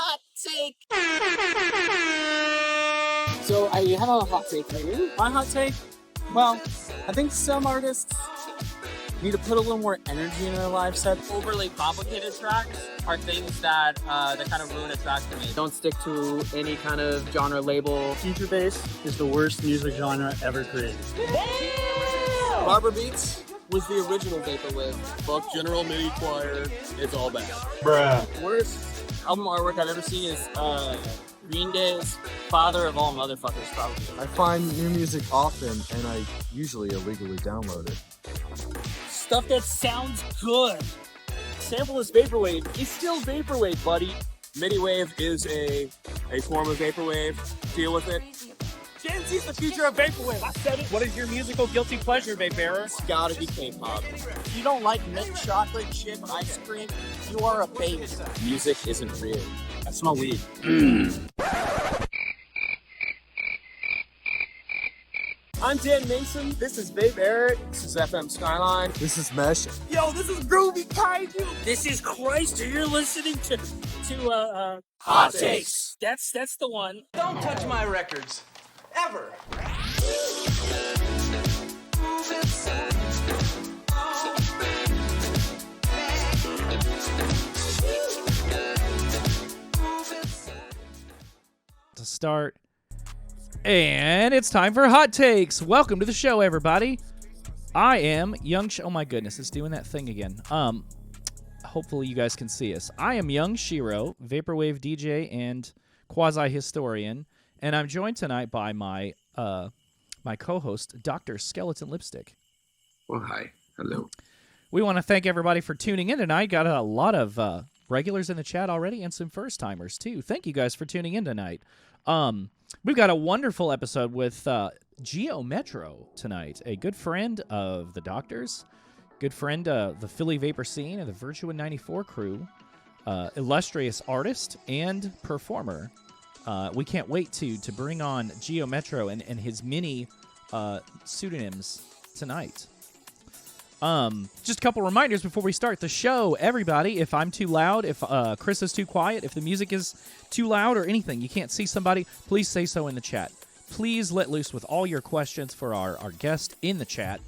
hot take. So I have a hot take for you. My hot take? Well, I think some artists need to put a little more energy in their live set. Overly complicated tracks are things that kind of ruin a track for me. Don't stick to any kind of genre label. Future bass is the worst music genre ever created. Barber Beats was the original vaporwave. Fuck General MIDI Choir. It's all bad. Bruh. Worst album artwork I've ever seen is Green Day's Father of All Motherfuckers, probably. I find new music often, and I usually illegally download it. Stuff that sounds good. Sampleless vaporwave is still vaporwave, buddy. MIDI wave is a form of vaporwave. Deal with it. Gen Z's the future of vaporwave. I said it. What is your musical guilty pleasure, Vapebearer? It's gotta be K-pop. If you don't like mint chocolate chip ice cream, you are a baby. Music isn't real. I smell weed. I'm Dan Mason. This is Vapebearer. This is FM Skyline. This is Mesh. Yo, this is Groovy Kaiju. This is Christ. You're listening to Hot Takes. That's the one. Don't touch my records. Ever. To start. And it's time for Hot Takes. Welcome to the show, everybody. I am Young oh my goodness, it's doing that thing again. Hopefully you guys can see us. I am Young Shiro, Vaporwave DJ and quasi-historian, and I'm joined tonight by my my co-host, Dr. Skeleton Lipstick. Well, hi. Hello. We want to thank everybody for tuning in tonight. Got a lot of regulars in the chat already and some first-timers, too. Thank you guys for tuning in tonight. We've got a wonderful episode with Geo Metro tonight, a good friend of the Doctors, good friend of the Philly Vapor scene and the Virtua94 crew, illustrious artist and performer. We can't wait to bring on Geo Metro and his many pseudonyms tonight. Just a couple reminders before we start the show. Everybody, if I'm too loud, if Chris is too quiet, if the music is too loud or anything, you can't see somebody, please say so in the chat. Please let loose with all your questions for our guest in the chat.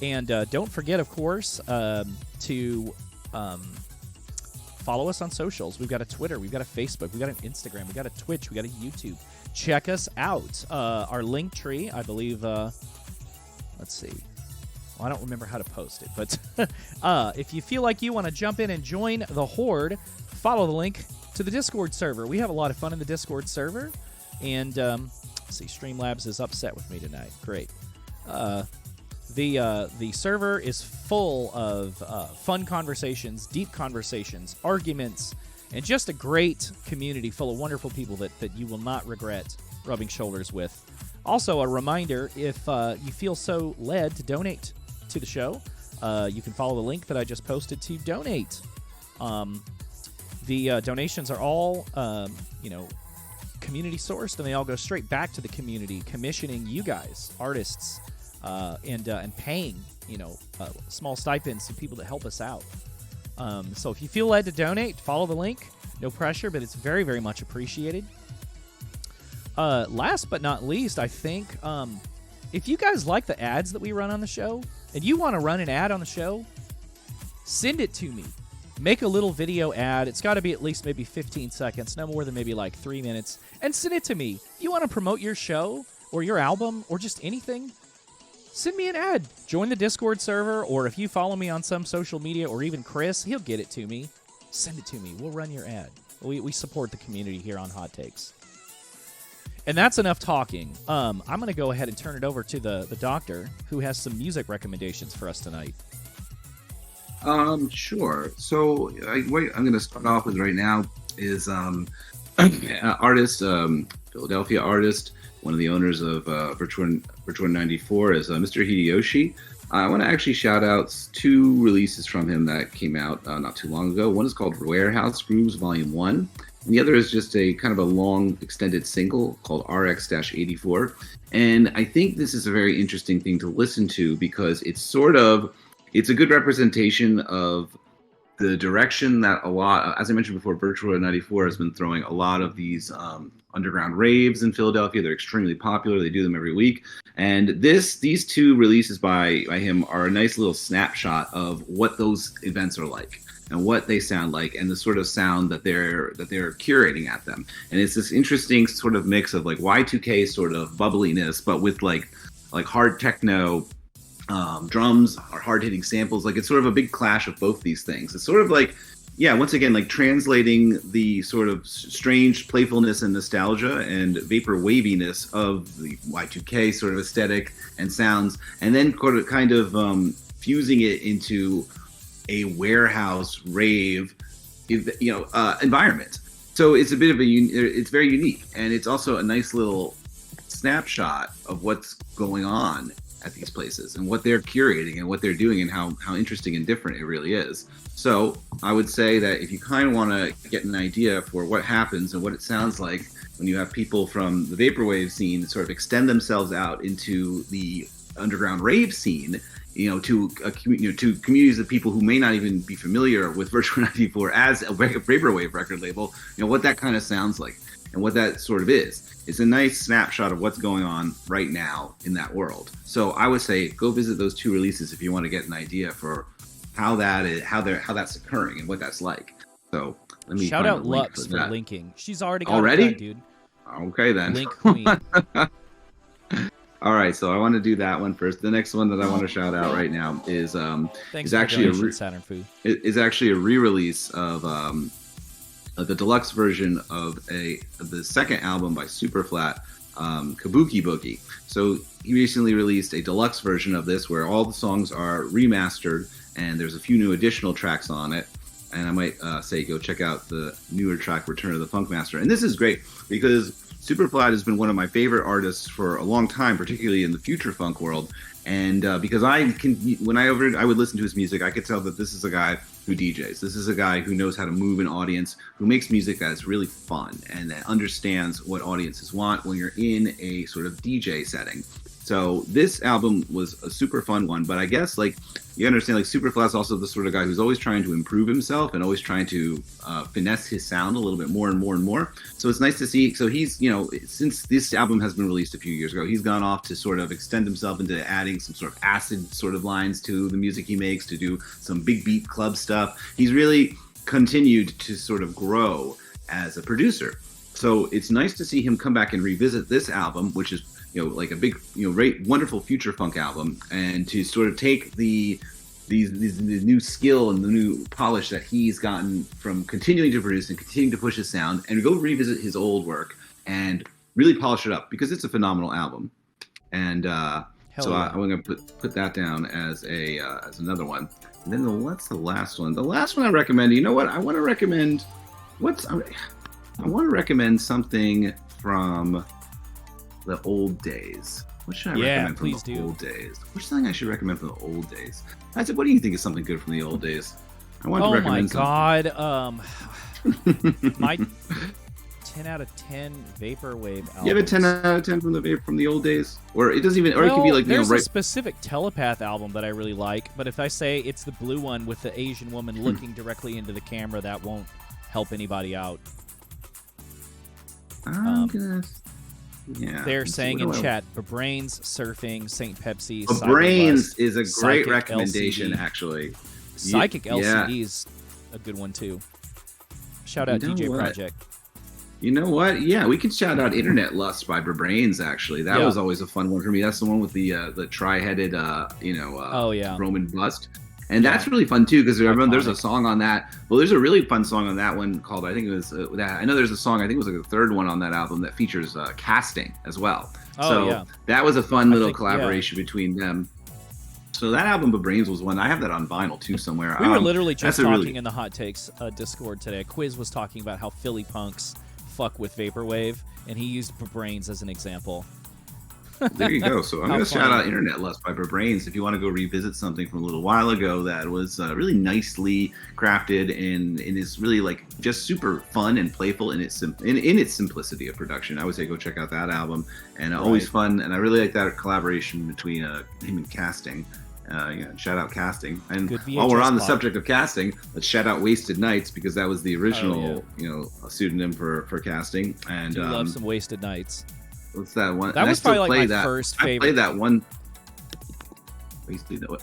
And don't forget, of course, to follow us on socials. We've got a Twitter, we've got a Facebook, we've got an Instagram, we've got a Twitch, we've got a YouTube. Check us out. Our link tree, I believe, let's see. Well, I don't remember how to post it, but if you feel like you want to jump in and join the Horde, follow the link to the Discord server. We have a lot of fun in the Discord server, and let's see, Streamlabs is upset with me tonight. Great. The server is full of fun conversations, deep conversations, arguments, and just a great community full of wonderful people that you will not regret rubbing shoulders with. Also, a reminder, if you feel so led to donate to the show, you can follow the link that I just posted to donate. The donations are all, community sourced, and they all go straight back to the community, commissioning you guys, artists, and paying, small stipends to people that help us out. So if you feel led to donate, follow the link. No pressure, but it's very, very much appreciated. Last but not least, I think, if you guys like the ads that we run on the show, and you want to run an ad on the show, send it to me. Make a little video ad. It's got to be at least maybe 15 seconds, no more than maybe like 3 minutes, and send it to me. If you want to promote your show or your album or just anything, send me an ad. Join the Discord server, or if you follow me on some social media, or even Chris, he'll get it to me. Send it to me. We'll run your ad. We support the community here on Hot Takes. And that's enough talking. I'm going to go ahead and turn it over to the doctor, who has some music recommendations for us tonight. Sure. So what I'm going to start off with right now is artist, Philadelphia artist, one of the owners of Virtua94 is Mr. Hideyoshi. I want to actually shout out 2 releases from him that came out not too long ago. One is called Warehouse Grooves Volume 1. And the other is just a kind of a long extended single called RX-84. And I think this is a very interesting thing to listen to because it's a good representation of the direction that a lot, as I mentioned before, Virtua94 has been throwing a lot of these underground raves in Philadelphia. They're extremely popular. They do them every week. And these two releases by him are a nice little snapshot of what those events are like and what they sound like and the sort of sound that they're curating at them. And it's this interesting sort of mix of like Y2K sort of bubbliness, but with like hard techno drums or hard-hitting samples. Like it's sort of a big clash of both these things. It's sort of like, yeah, once again, like translating the sort of strange playfulness and nostalgia and vapor waviness of the Y2K sort of aesthetic and sounds, and then kind of fusing it into a warehouse rave, environment. So it's a bit of it's very unique, and it's also a nice little snapshot of what's going on at these places and what they're curating and what they're doing and how interesting and different it really is. So I would say that if you kind of want to get an idea for what happens and what it sounds like when you have people from the vaporwave scene sort of extend themselves out into the underground rave scene, to communities of people who may not even be familiar with Virtua94 as a vaporwave record label, what that kind of sounds like and what that sort of is. It's a nice snapshot of what's going on right now in that world. So I would say go visit those two releases if you want to get an idea for how that's occurring and what that's like. So let me shout out Lux for linking. She's already got it done, dude. Okay then. Link queen. All right, so I want to do that one first. The next one that I want to shout out right now is actually a re-release of the deluxe version of the second album by Superflat, Kabuki Boogie. So he recently released a deluxe version of this where all the songs are remastered and there's a few new additional tracks on it. And I might say go check out the newer track, Return of the Funk Master. And this is great because Superflat has been one of my favorite artists for a long time, particularly in the future funk world. And because I would listen to his music, I could tell that this is a guy who DJs. This is a guy who knows how to move an audience, who makes music that is really fun and that understands what audiences want when you're in a sort of DJ setting. So this album was a super fun one, but I guess like you understand, like Superflat's also the sort of guy who's always trying to improve himself and always trying to finesse his sound a little bit more and more and more. So it's nice to see. So he's, since this album has been released a few years ago, he's gone off to sort of extend himself into adding some sort of acid sort of lines to the music he makes, to do some big beat club stuff. He's really continued to sort of grow as a producer. So it's nice to see him come back and revisit this album, which is like a big, great, wonderful future funk album, and to sort of take the new skill and the new polish that he's gotten from continuing to produce and continuing to push his sound, and go revisit his old work and really polish it up because it's a phenomenal album. And I'm going to put that down as another one. And then what's the last one? The last one I recommend. You know what? I want to recommend something from the old days. What should I recommend from the old days? Which something I should recommend from the old days? I said, what do you think is something good from the old days? I want to recommend something. My 10 out of 10 vaporwave albums. You have a 10 out of 10 from the old days? Or it doesn't even, or it could be like, there's a specific Telepath album that I really like, but if I say it's the blue one with the Asian woman looking directly into the camera, that won't help anybody out. They're saying in chat, Brains, Surfing, St. Pepsi, Brains is a great Psychic recommendation, LCD. Actually. Psychic LCD is a good one, too. Shout out DJ Project. You know what? Yeah, we could shout out Internet Lust by Brains, actually. That was always a fun one for me. That's the one with the tri-headed, Roman bust. And that's really fun too, because remember there's a song on that. Well, there's a really fun song on that one called, I think it was I know there's a song, I think it was like the third one on that album that features casting as well. That was a fun little collaboration between them. So that album of Brains was one. I have that on vinyl too somewhere. We were literally just talking in the Hot Takes Discord today. Quiz was talking about how Philly punks fuck with vaporwave, and he used Brains as an example. There you go. So I'm going to shout out Internet Lust by Brains if you want to go revisit something from a little while ago that was really nicely crafted and is really like just super fun and playful in its simplicity of production. I would say go check out that album, and always fun. And I really like that collaboration between him and Casting. Shout out casting. And Good while we're VHS on the pop. subject of casting, let's shout out Wasted Nights because that was the original, Oh, pseudonym for casting. And Do love some Wasted Nights. what's that one? That And I was still probably play like my that. first I favorite. played that one.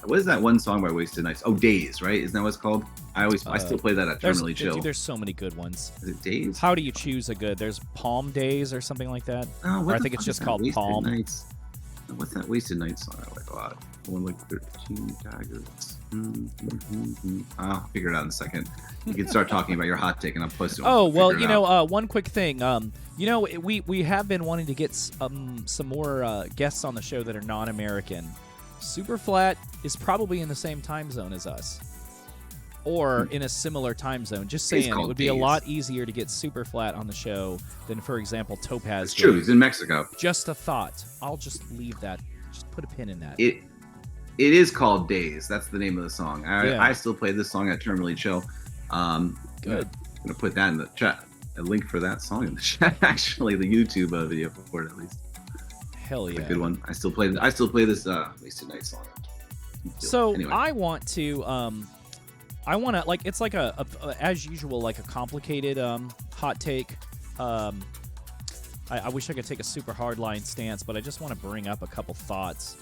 What is that one song by Wasted Nights? Oh, Days, right? Isn't that what it's called? I still play that at Terminally Chill. There's so many good ones. Is it Days? How do you choose a good? There's Palm Days or something like that. Oh, Or what I the think it's fuck just is that called Wasted Palm. Nights? What's that Wasted Nights song I like a lot? The one like 13 Daggers. I'll figure it out in a second. You can start talking about your hot take and I'll post it. Oh well, one quick thing. We have been wanting to get some more guests on the show that are non-American. Superflat is probably in the same time zone as us, or in a similar time zone. Just saying, it would be a Days. lot easier to get Superflat on the show than, for example, Topaz. It's true. did. He's in Mexico. Just a thought. I'll just leave that. Just put a pin in that. It is called Days. That's the name of the song. I still play this song at Terminally Chill. Good. I'm gonna put that in the chat. A link for that song in the chat. Actually, the YouTube video for it at least. Hell yeah. A good one. I still play this Wasted Night song. So anyway. I want to like, it's like a as usual, like a complicated hot take. I wish I could take a super hardline stance, but I just want to bring up a couple thoughts.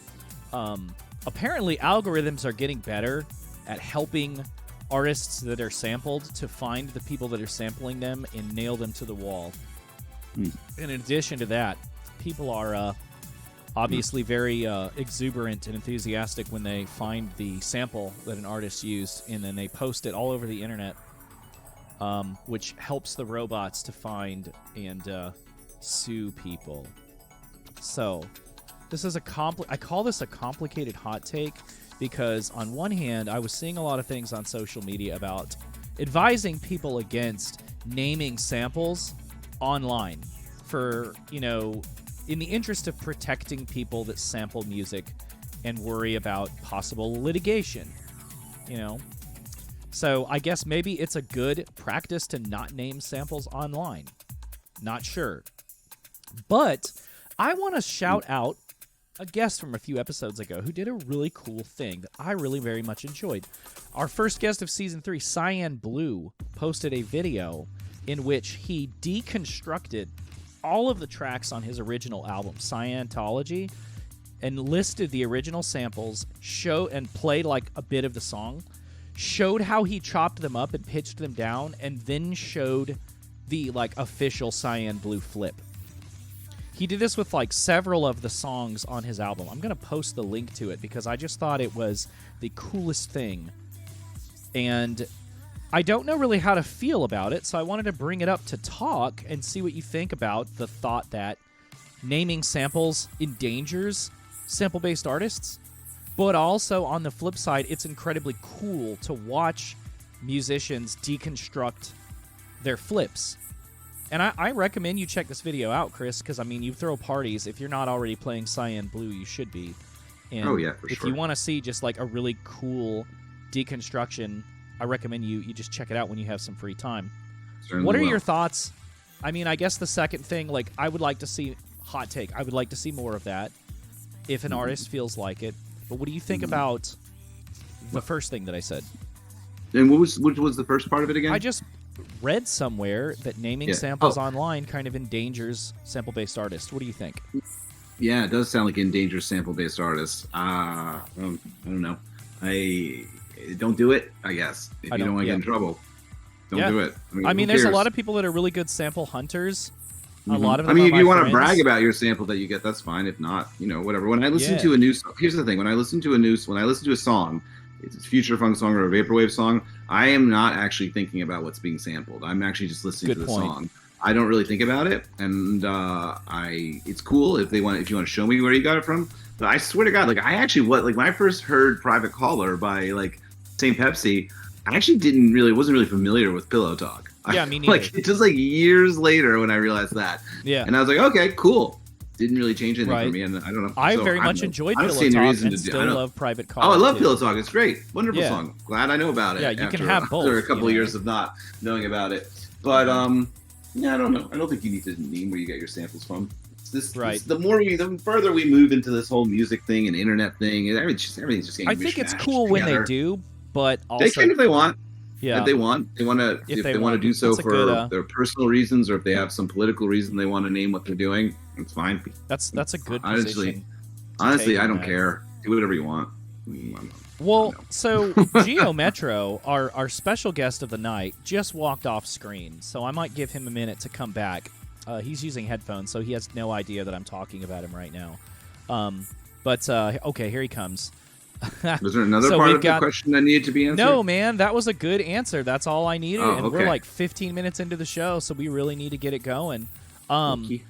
Apparently algorithms are getting better at helping artists that are sampled to find the people that are sampling them and nail them to the wall. In addition to that, people are obviously very exuberant and enthusiastic when they find the sample that an artist used, and then they post it all over the internet, which helps the robots to find and sue people. So this is I call this a complicated hot take because on one hand, I was seeing a lot of things on social media about advising people against naming samples online for, in the interest of protecting people that sample music and worry about possible litigation, So I guess maybe it's a good practice to not name samples online. Not sure. But I want to shout out a guest from a few episodes ago who did a really cool thing that I really very much enjoyed. Our first guest of Season 3, Cyan Blue, posted a video in which he deconstructed all of the tracks on his original album, Scientology, and listed the original samples, and played like a bit of the song, showed how he chopped them up and pitched them down, and then showed the official Cyan Blue flip. He did this with several of the songs on his album. I'm going to post the link to it because I just thought it was the coolest thing. And I don't know really how to feel about it, so I wanted to bring it up to talk and see what you think about the thought that naming samples endangers sample-based artists, but also on the flip side, it's incredibly cool to watch musicians deconstruct their flips. And I recommend you check this video out, Chris, because, you throw parties. If you're not already playing Cyan Blue, you should be. And Oh, yeah, for if sure. you want to see just, a really cool deconstruction, I recommend you just check it out when you have some free time. Certainly What are will. your thoughts? I guess the second thing, I would like to see, hot take, I would like to see more of that if an artist feels like it. But what do you think about the first thing that I said? And what was the first part of it again? I just read somewhere that naming samples online kind of endangers sample-based artists. What do you think? Yeah, it does sound like endangered sample-based artists. I don't know. I don't do it, I guess. If you don't want to get in trouble, don't do it. Who there's a cares? lot of people that are really good sample hunters. A Mhm. lot of them if are you my want to friends. brag about your sample that you get, that's fine. If not, whatever. When I listen to a new, here's the thing: when I listen to a song, it's a future funk song or a vaporwave song, I am not actually thinking about what's being sampled. I'm actually just listening to the song. I don't really think about it, and it's cool if you want to show me where you got it from. But I swear to God, I actually when I first heard "Private Caller" by St. Pepsi, I actually wasn't really familiar with Pillow Talk. Yeah, me neither. It's just years later when I realized that. Yeah. And I was like, okay, cool. Didn't really change anything for me, and I don't know. I very much enjoyed Pillow Talk and still love Private Caller. Oh, I love too. Pillow Talk. It's great. Wonderful song. Glad I know about it. Yeah, you can after, have both. After a couple of years of not knowing about it. But, I don't know. I don't think you need to name where you get your samples from. the further we move into this whole music thing and internet thing, and everything's just getting. I think it's cool when they do, but also they can if they want. Yeah, if they want to, if they want to do so for their personal reasons, or if they have some political reason they want to name what they're doing, it's fine. That's a good honestly. Honestly, I don't care. Do whatever you want. Well, so Geo Metro, our special guest of the night, just walked off screen, so I might give him a minute to come back. He's using headphones, so he has no idea that I'm talking about him right now. But okay, here he comes. Was there another part of the question that needed to be answered? No, man, that was a good answer. That's all I needed, and okay. we're like 15 minutes into the show, so we really need to get it going. I'm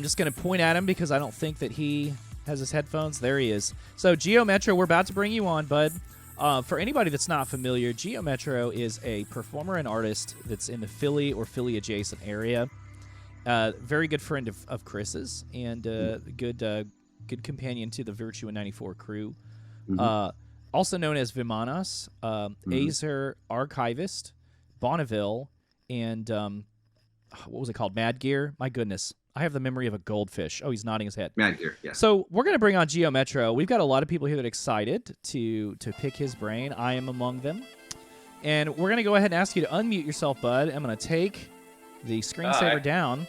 just going to point at him because I don't think that he has his headphones. There he is. So, Geo Metro, we're about to bring you on, bud. For anybody that's not familiar, Geo Metro is a performer and artist that's in the Philly or Philly-adjacent area. Very good friend of Chris's, and good companion to the Virtua94 crew. Also known as Vimanas, Aesir Archivist, Bonneville, and what was it called? Mad Gear? My goodness. I have the memory of a goldfish. Oh, he's nodding his head. Mad Gear, yeah. So we're going to bring on Geo Metro. We've got a lot of people here that are excited to pick his brain. I am among them. And we're going to go ahead and ask you to unmute yourself, bud. I'm going to take the screensaver down.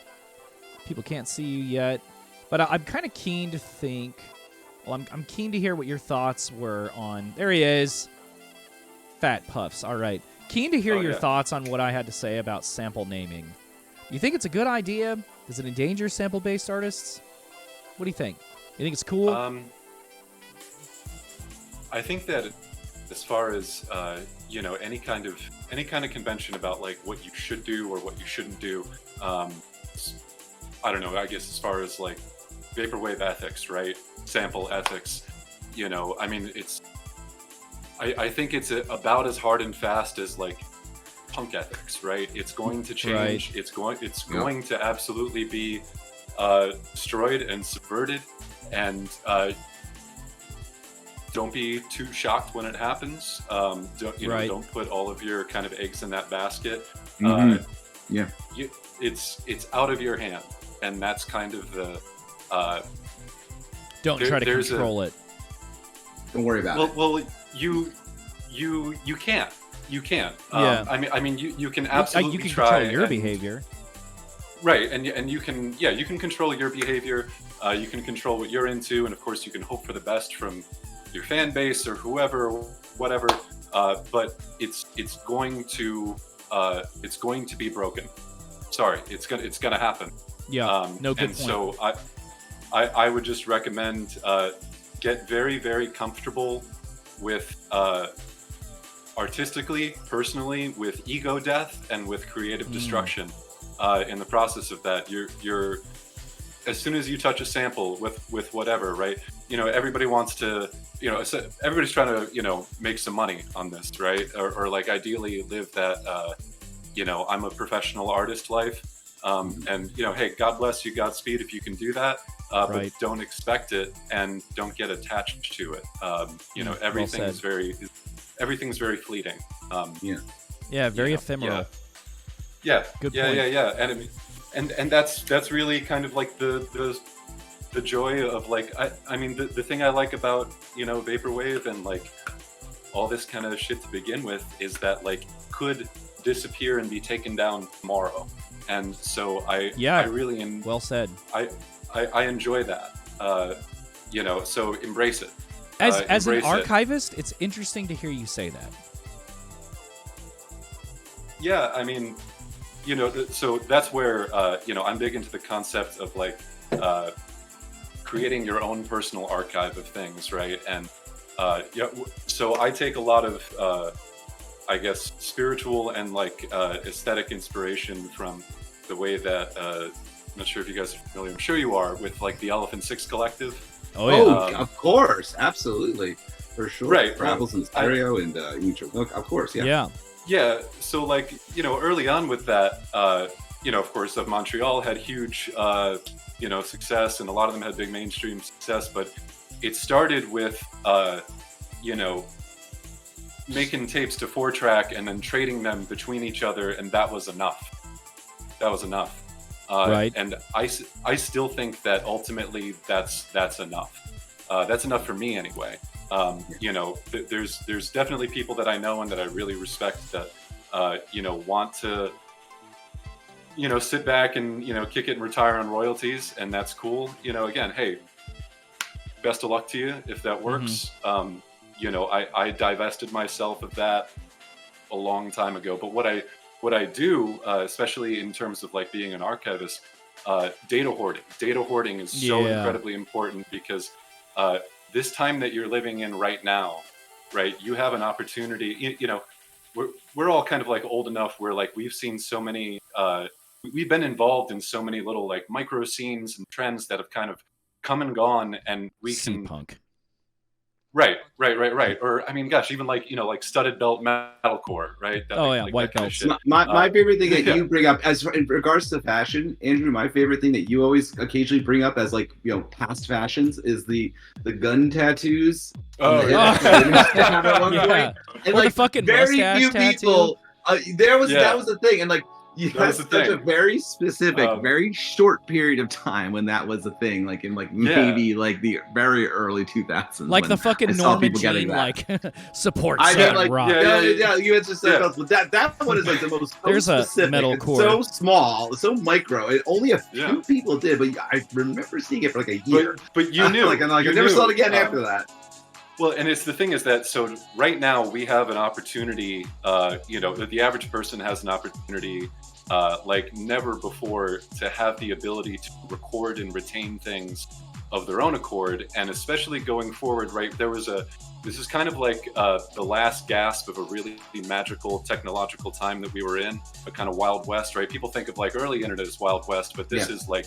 People can't see you yet. But I'm kind of keen to think... Well, I'm keen to hear what your thoughts were on... There he is. Fat Puffs. All right. Keen to hear your thoughts on what I had to say about sample naming. You think it's a good idea? Does it endanger sample-based artists? What do you think? You think it's cool? I think that as far as any kind of convention about like what you should do or what you shouldn't do, I don't know. I guess as far as like vaporwave ethics, right? Sample ethics. I mean, I think it's about as hard and fast as like punk ethics, right? It's going to change. Right. It's going to absolutely be destroyed and subverted, and don't be too shocked when it happens. Don't put all of your kind of eggs in that basket. It's out of your hand, and that's kind of the don't try to control it. Don't worry about it. Well, you can't. You can't. I mean, you can absolutely you can try control your behavior. Right, and you can control your behavior. You can control what you're into, and of course, you can hope for the best from your fan base or whoever, whatever. But it's going to be broken. Sorry, it's gonna happen. Yeah. No good and point. So I would just recommend get very, very comfortable with artistically, personally, with ego death and with creative destruction. In the process of that, you're as soon as you touch a sample with whatever, right? Everybody wants to, everybody's trying to, make some money on this, right? Or like ideally live that, I'm a professional artist life. And hey, God bless you, Godspeed if you can do that. But don't expect it and don't get attached to it. Everything's very fleeting. Very ephemeral. Yeah. Good point. Yeah. And that's really kind of like the joy of like I mean the thing I like about vaporwave and like all this kind of shit to begin with is that like could disappear and be taken down tomorrow. And so I really well said. I enjoy that. So embrace it. As an archivist, it's interesting to hear you say that. Yeah, I mean, so that's where I'm big into the concept of like creating your own personal archive of things, right? And so I take a lot of I guess spiritual and like aesthetic inspiration from the way that I'm not sure if you guys are familiar. I'm sure you are with like the Elephant Six Collective. Oh yeah, of course, absolutely, for sure. Right, Travels in Stereo and of course, yeah. Yeah. So like early on with that, of course, of Montreal had huge success, and a lot of them had big mainstream success. But it started with making tapes to 4-track and then trading them between each other, and that was enough. Right. And I still think that ultimately that's enough. That's enough for me anyway. You know, there's definitely people that I know and that I really respect that, you know, want to, you know, sit back and, you know, kick it and retire on royalties, and that's cool. You know, again, hey, best of luck to you if that works. You know, I divested myself of that a long time ago. But what I do, especially in terms of like being an archivist, data hoarding. Data hoarding is so incredibly important because this time that you're living in right now, right, you have an opportunity. You know, we're all kind of like old enough where like we've seen so many, we've been involved in so many little like micro scenes and trends that have kind of come and gone, and we can punk. Right. Or I mean, gosh, even like, you know, like studded belt metalcore, right? That, like, white that kind of belts. shit. My favorite thing that you bring up, as in regards to fashion, Andrew, my favorite thing that you always occasionally bring up as like, you know, past fashions is the gun tattoos. Oh, yeah. And Or like the fucking very mustache few tattoo. people, that was the thing, and like. You That had was the such a thing. very specific, very short period of time when that was a thing, like in like maybe like the very early 2000s. Like when the fucking I saw Norma people getting Jean, that. like support I Southern know, like rock. you had just said but that one is like the most There's a specific. metal It's core. so small, so micro. And only a few people did, but I remember seeing it for like a year. But you knew. like, and like I never saw it again after that. Well, and it's the thing is that, so right now we have an opportunity, you know, the average person has an opportunity like never before to have the ability to record and retain things of their own accord. And especially going forward, right, this is kind of like the last gasp of a really magical technological time that we were in, a kind of Wild West, right? People think of like early internet as Wild West, but this is like,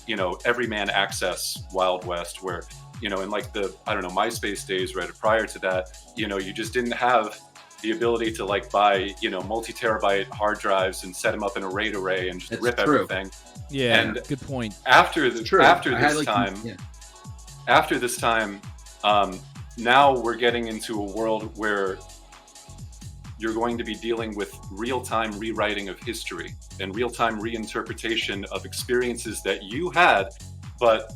you know, everyman access Wild West, where, you know, in like the, I don't know, MySpace days, right, prior to that, you know, you just didn't have the ability to like buy, you know, multi-terabyte hard drives and set them up in a RAID array and just rip everything. Yeah, and good point. After this time, now we're getting into a world where you're going to be dealing with real-time rewriting of history and real-time reinterpretation of experiences that you had, but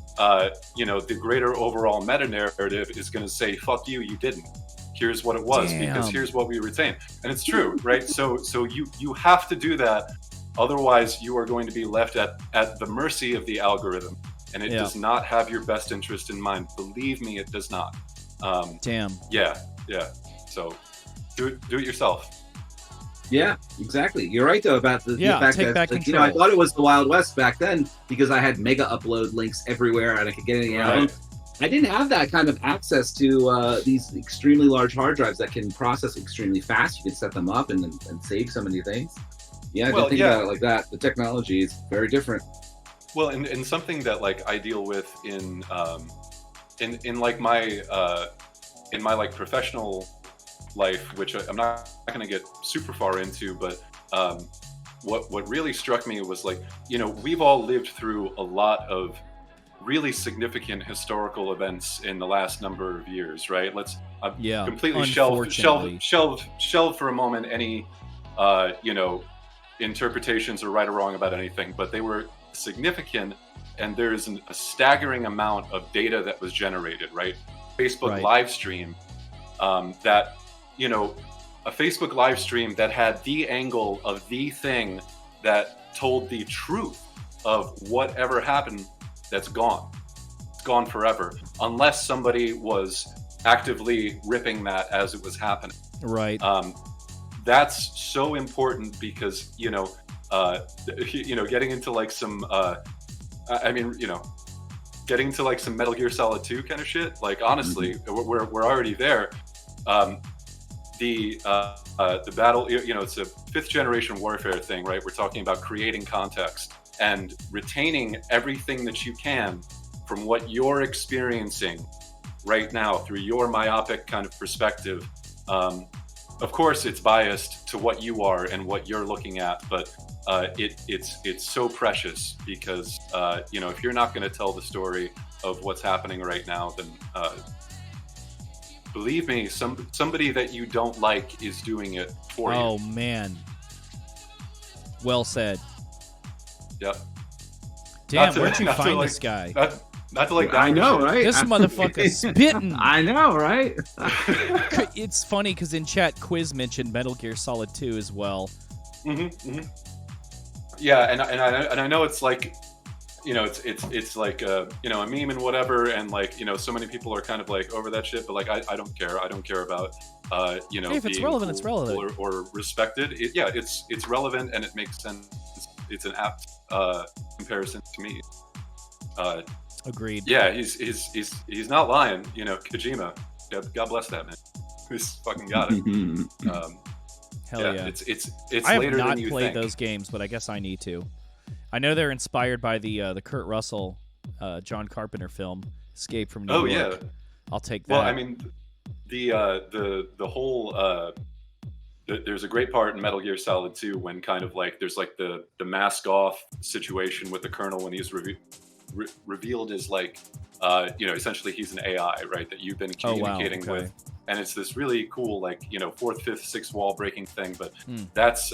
you know, the greater overall meta-narrative is going to say, fuck you, you didn't. Here's what it was, because here's what we retain. And it's true, right? So you have to do that. Otherwise, you are going to be left at the mercy of the algorithm. And it does not have your best interest in mind. Believe me, it does not. Yeah. So do it yourself. Yeah, exactly. You're right though about the fact take that back like, you know, I thought it was the Wild West back then because I had mega upload links everywhere and I could get anything out. I didn't have that kind of access to these extremely large hard drives that can process extremely fast. You can set them up and save so many things. Yeah, I didn't think about it like that. The technology is very different. Well, and something that like I deal with in like my like professional life, which I'm not going to get super far into, but what really struck me was like, you know, we've all lived through a lot of really significant historical events in the last number of years, right? Let's completely shelve for a moment any you know, interpretations are right or wrong about anything, but they were significant, and there's a staggering amount of data that was generated, right? Facebook live stream that, you know, a Facebook live stream that had the angle of the thing that told the truth of whatever happened, that's gone. It's gone forever, unless somebody was actively ripping that as it was happening. Right. That's so important because, you know, getting into like some, I mean, you know, getting to like some Metal Gear Solid 2 kind of shit. Like, honestly, we're already there. The battle, you know, it's a 5th generation warfare thing, right? We're talking about creating context and retaining everything that you can from what you're experiencing right now through your myopic kind of perspective. Of course, it's biased to what you are and what you're looking at, but it's so precious because you know, if you're not going to tell the story of what's happening right now, then believe me, somebody that you don't like is doing it for you. Oh man, well said. Yep. Damn, where'd you find this guy? Not to like. I know, right? This motherfucker spitting. I know, right? It's funny because in chat, Quiz mentioned Metal Gear Solid 2 as well. Yeah, and I know it's like, you know, it's like a meme and whatever, and like, you know, so many people are kind of like over that shit, but like I don't care. I don't care about Hey, if it's relevant, it's relevant. or respected. It's relevant and it makes sense. It's an apt comparison to me. Agreed. Yeah, he's not lying. You know, Kojima. God bless that man. He's fucking got it. Hell yeah. It's I later have not than you played think. those games, but I guess I need to. I know they're inspired by the Kurt Russell, John Carpenter film, Escape from New York. Yeah. I'll take that. Well, I mean, the whole there's a great part in Metal Gear Solid 2 when kind of like there's like the mask off situation with the Colonel when he's revealed as like essentially he's an AI, right, that you've been communicating with, and it's this really cool like fourth, fifth, sixth wall breaking thing. But that's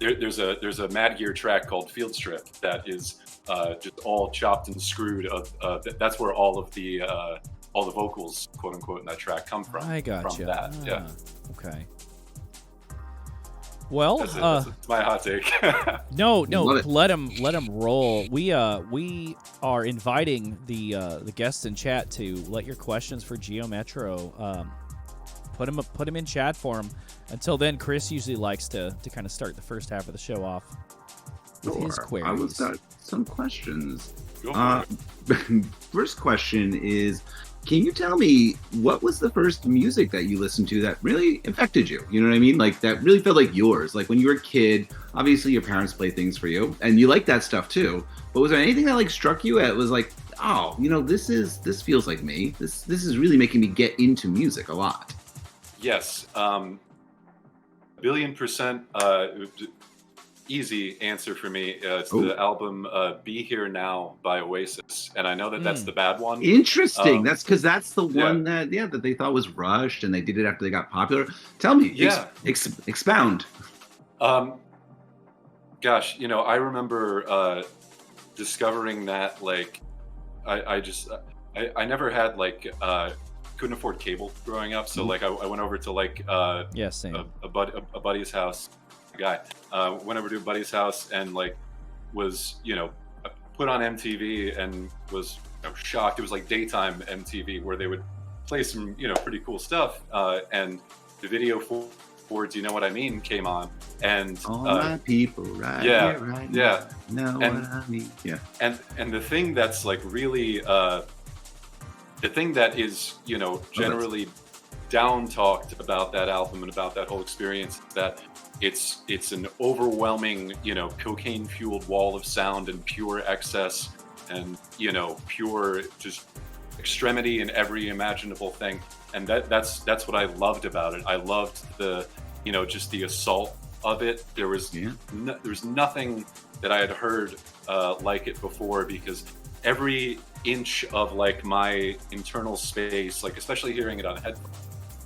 there's a Mad Gear track called Field Strip that is just all chopped and screwed. That's where all the vocals, quote unquote, in that track come from. I got from you. that. Yeah. Okay. Well, that's my hot take. no, let him roll. We are inviting the guests in chat to let your questions for Geo Metro. Put them in chat for him. Until then, Chris usually likes to kind of start the first half of the show off with his queries. I was got some questions. Go for it. First question is, can you tell me what was the first music that you listened to that really affected you? You know what I mean? Like that really felt like yours. Like when you were a kid, obviously your parents played things for you and you like that stuff too. But was there anything that like struck you at was like, oh, this feels like me. This is really making me get into music a lot. Yes. 1,000,000,000% easy answer for me. It's the album Be Here Now by Oasis. And I know that that's the bad one. Interesting. That's because that's the one that they thought was rushed and they did it after they got popular. Tell me. Expound. Gosh, I remember discovering that like I never had like couldn't afford cable growing up, so like I went over to like same. a buddy's house. Guy went over to a buddy's house and like was put on MTV and was shocked. It was like daytime MTV where they would play some pretty cool stuff, and the video for Do You Know What I Mean came on, and all my people right here, right now know and, what I mean. And the thing that's like really the thing that is generally down talked about that album and about that whole experience is that it's an overwhelming cocaine fueled wall of sound and pure excess and pure just extremity in every imaginable thing, and that's what I loved about it. I loved the just the assault of it. There was nothing that I had heard like it before, because every inch of like my internal space, like especially hearing it on headphones,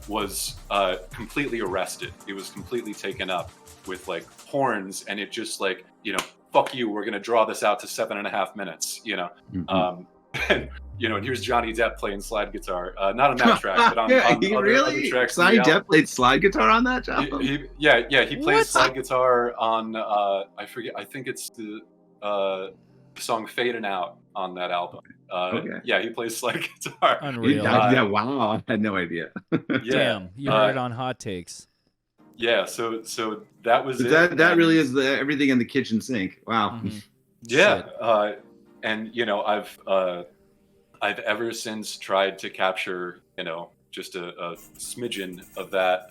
was completely arrested. It was completely taken up with like horns, and it just like fuck you, we're gonna draw this out to 7.5 minutes, and here's Johnny Depp playing slide guitar, not on that track, but on other tracks. Johnny Depp played slide guitar on that album? He plays slide guitar on I forget, I think it's the song Fading Out on that album. Yeah, he plays slide guitar. Unreal. Wow, I had no idea. Damn, you heard it on Hot Takes. Yeah, so that was it. That really is everything in the kitchen sink. Wow. Mm-hmm. Yeah, and I've ever since tried to capture just a smidgen of that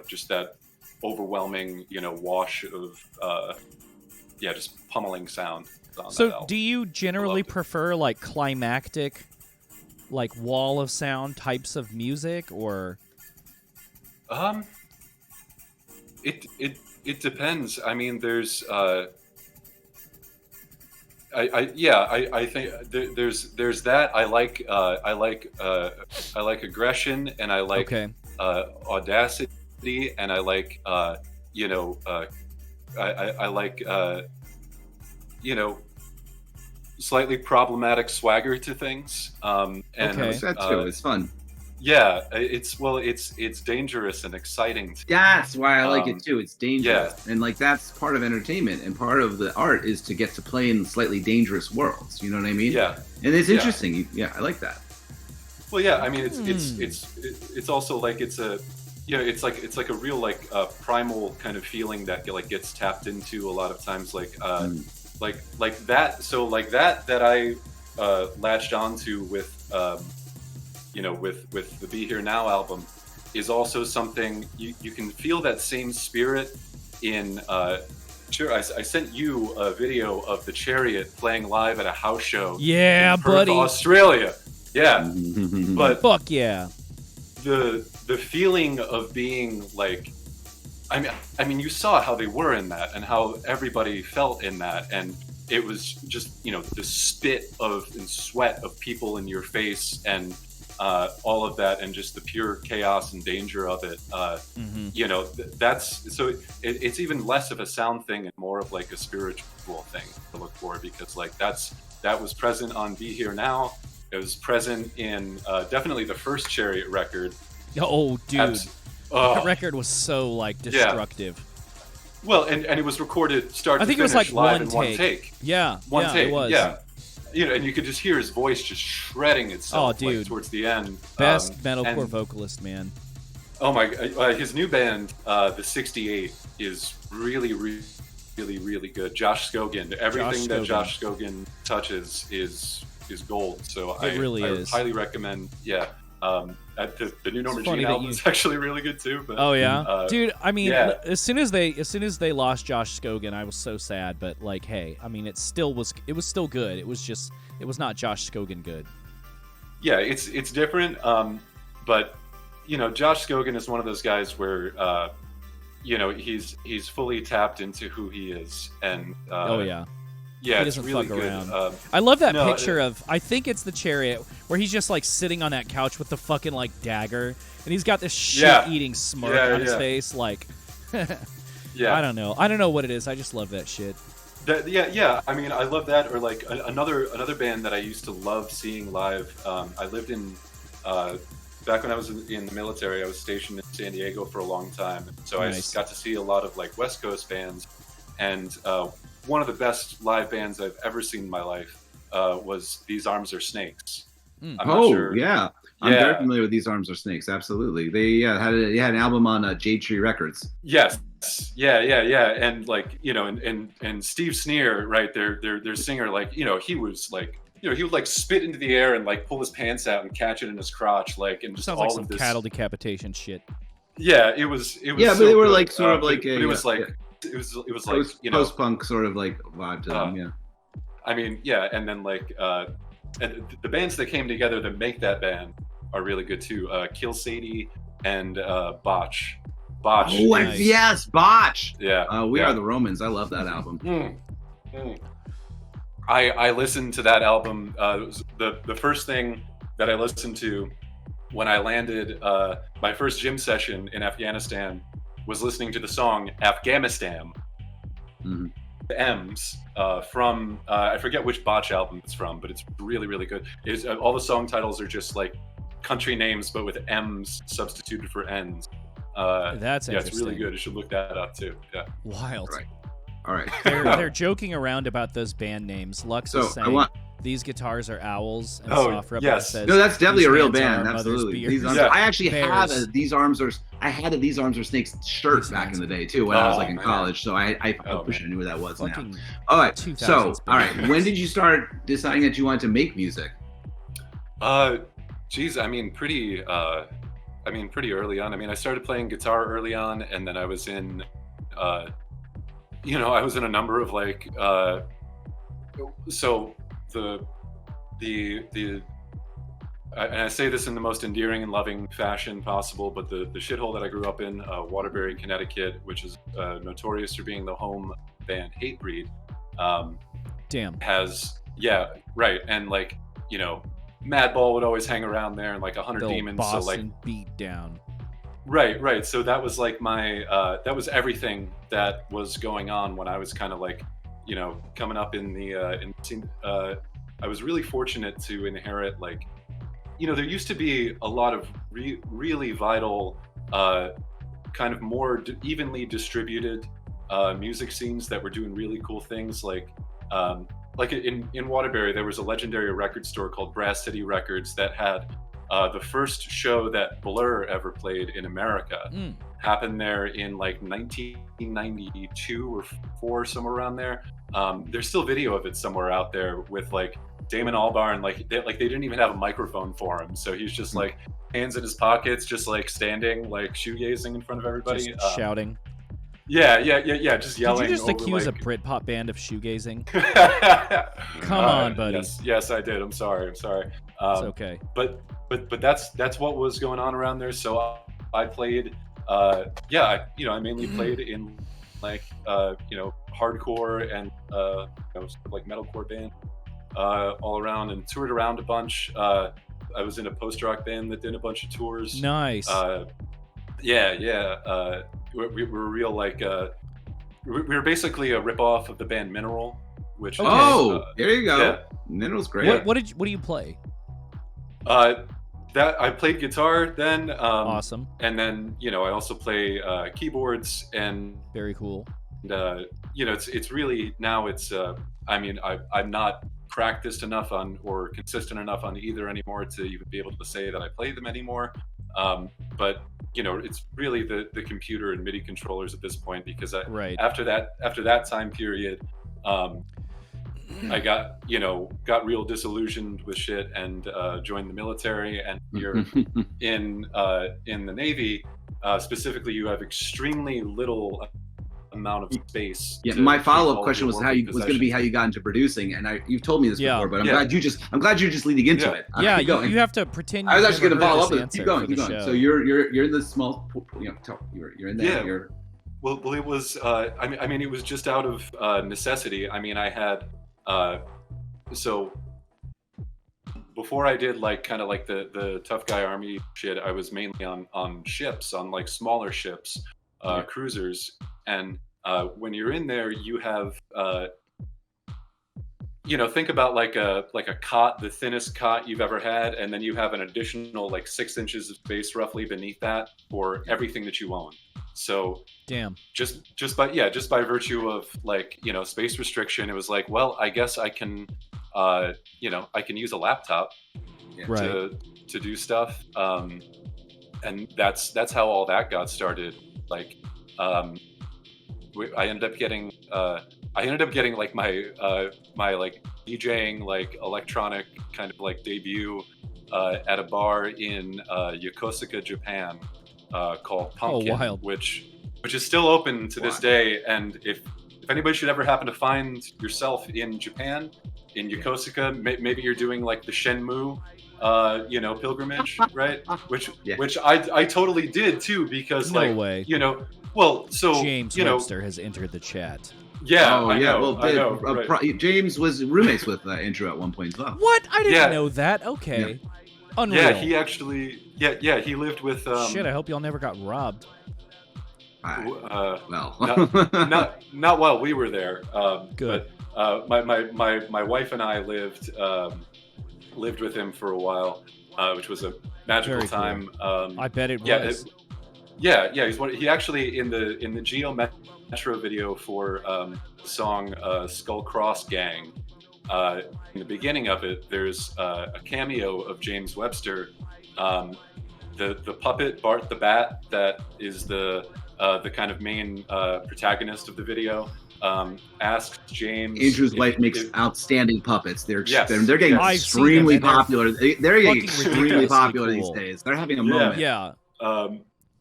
just that overwhelming wash of just pummeling sound. So do you generally prefer like climactic, like wall of sound types of music, or it depends. I mean, there's I think there's that. I like aggression, and I like audacity, and I like I like you know, slightly problematic swagger to things. And Okay. That too. It's fun. yeah, it's dangerous and exciting. That's why I like it too. It's dangerous, yeah. and like that's part of entertainment, and part of the art is to get to play in slightly dangerous worlds. You know what I mean? Yeah. And it's interesting. Yeah, I like that. Well, yeah. I mean, it's also like it's a, you know, it's like a real like primal kind of feeling that like gets tapped into a lot of times, like that. So like that I latched onto with. You know, with the Be Here Now album, is also something you can feel that same spirit in. Sure, I sent you a video of the Chariot playing live at a house show. Yeah, in Perth, buddy. Australia. Yeah, but Fuck yeah. the feeling of being like, I mean, you saw how they were in that and how everybody felt in that, and it was just, you know, the spit and sweat of people in your face and. All of that, and just the pure chaos and danger of it. You know, that's so. It's even less of a sound thing and more of like a spiritual thing to look for, because like that was present on Be Here Now. It was present in definitely the first Chariot record. Oh, dude, that record was so like destructive. Yeah. Well, and it was recorded start to finish, I think it was like live one in take. Yeah, one take. It was. Yeah. You know, and you could just hear his voice just shredding itself. Oh, dude. Like, towards the end. Best metalcore vocalist, man. Oh my! His new band, the 68, is really, really, really, really good. Josh Skogan. Everything that Josh Skogan touches is gold. So I highly recommend. Yeah. The new Norma Jean album is actually really good too. But, oh yeah, dude. I mean, as soon as they lost Josh Skogan, I was so sad. But like, hey, I mean, it was still good. It was not Josh Skogan good. Yeah, it's different. But you know, Josh Skogan is one of those guys where you know, he's fully tapped into who he is, and oh yeah. Yeah, he doesn't it's really fuck good. around. I love that picture of, I think it's the Chariot, where he's just like sitting on that couch with the fucking like dagger, and he's got this shit-eating smirk on his face, like. Yeah. I don't know what it is. I just love that shit. Yeah. I mean, I love that. Or like another band that I used to love seeing live. I lived in back when I was in the military. I was stationed in San Diego for a long time, so nice. I got to see a lot of like West Coast bands, and. One of the best live bands I've ever seen in my life was These Arms Are Snakes. Yeah. I'm very familiar with These Arms Are Snakes. Absolutely. They had an album on Jade Tree Records. Yes. Yeah. And like, you know, and Steve Sneer, right, their singer, like, you know, he was like, you know, he would like spit into the air and like pull his pants out and catch it in his crotch, like, and just sounds all like some of this cattle decapitation shit. Yeah, it was. Yeah, so but they were good. like sort of like it was like. It was like, you know, post-punk sort of like vibe to them, yeah. I mean, yeah, and then like and the bands that came together that make that band are really good too. Kill Sadie and Botch. Oh, nice. Yes, Botch. Yeah. We Are the Romans. I love that album. I listened to that album. It was the first thing that I listened to when I landed my first gym session in Afghanistan. Was listening to the song Afghanistan, the M's from I forget which Botch album it's from, but it's really, really good. All the song titles are just like country names, but with M's substituted for N's. That's interesting. It's really good. You should look that up too. Yeah. Wild. All right. They're joking around about those band names. Lux is saying these guitars are owls, and Soft says no, that's definitely a real band. Are Absolutely. I actually had a These Arms Are Snakes shirt back in the day too when I was like in college. So I wish I knew where that was now. All right. So when did you start deciding that you wanted to make music? Geez, I mean pretty early on. I mean, I started playing guitar early on, and then I was in you know, I was in a number of like so the and I say this in the most endearing and loving fashion possible, but the shithole that I grew up in, Waterbury, Connecticut, which is notorious for being the home band Hatebreed, has and like, you know, Madball would always hang around there, and like 100 Demons, Boston so like beat down. Right. So that was like my that was everything that was going on when I was kind of like, you know, coming up in the scene, I was really fortunate to inherit, like, you know, there used to be a lot of really vital, kind of more evenly distributed music scenes that were doing really cool things. Like in Waterbury, there was a legendary record store called Brass City Records that had the first show that Blur ever played in America. Happened there in like 1992 or 4, somewhere around there. There's still video of it somewhere out there with like Damon Albarn, like they didn't even have a microphone for him, so he's just like hands in his pockets, just like standing, like shoegazing in front of everybody, just shouting. Yeah, just yelling. Did you just over, accuse like... a Britpop band of shoegazing? Come on, buddy. Yes, I did. I'm sorry. It's okay. But that's what was going on around there. So I played. I mainly played in like hardcore and sort of like metalcore band all around, and toured around a bunch. I was in a post-rock band that did a bunch of tours. Nice. We were real like we were basically a rip-off of the band Mineral, which there you go. Yeah. Mineral's great. What do you play? That I played guitar then. Awesome. And then I also play keyboards and. Very cool. And, it's really now it's. I'm not practiced enough on or consistent enough on either anymore to even be able to say that I play them anymore. But it's really the computer and MIDI controllers at this point, because after that time period, I got real disillusioned with shit and joined the military. And you're in the Navy, specifically, you have extremely little amount of space. Yeah, my follow-up question was how you got into producing, and you've told me this before, but I'm glad you're just leading into it. Yeah, you have to pretend. I was actually going to follow up with keep going. Show. So you're in the small, you're in there. Yeah. Well, it was. It was just out of necessity. I mean, I had. So before I did like kind of like the tough guy army shit, I was mainly on ships, on like smaller ships, cruisers. And when you're in there, you have, think about like a cot, the thinnest cot you've ever had, and then you have an additional like 6 inches of space roughly beneath that for everything that you own. So damn, just by virtue of like space restriction, it was like, well, I guess I can I can use a laptop to do stuff, and that's how all that got started. Like I ended up getting like my like DJing like electronic kind of like debut at a bar in Yokosuka, Japan, called Pumpkin, which is still open to this day. And if anybody should ever happen to find yourself in Japan, in Yokosuka, maybe you're doing like the Shenmue pilgrimage, right? Which I totally did too, because no way. Well, so James Webster has entered the chat. Yeah, I know. James was roommates with Andrew at one point as well. What? I didn't know that. Okay. Yeah. Unreal. Yeah, he actually. Yeah, he lived with. Shit! I hope y'all never got robbed. Not while we were there. Good. But my wife and I lived with him for a while, which was a magical time. I bet it was. He actually in the Geo Metro video for the song Skull Cross Gang. In the beginning of it, there's a cameo of James Webster, the puppet Bart the Bat that is the kind of main protagonist of the video. Asks James. Andrew's wife makes outstanding puppets. They're getting extremely popular. They're getting extremely popular these days. They're having a moment. Yeah.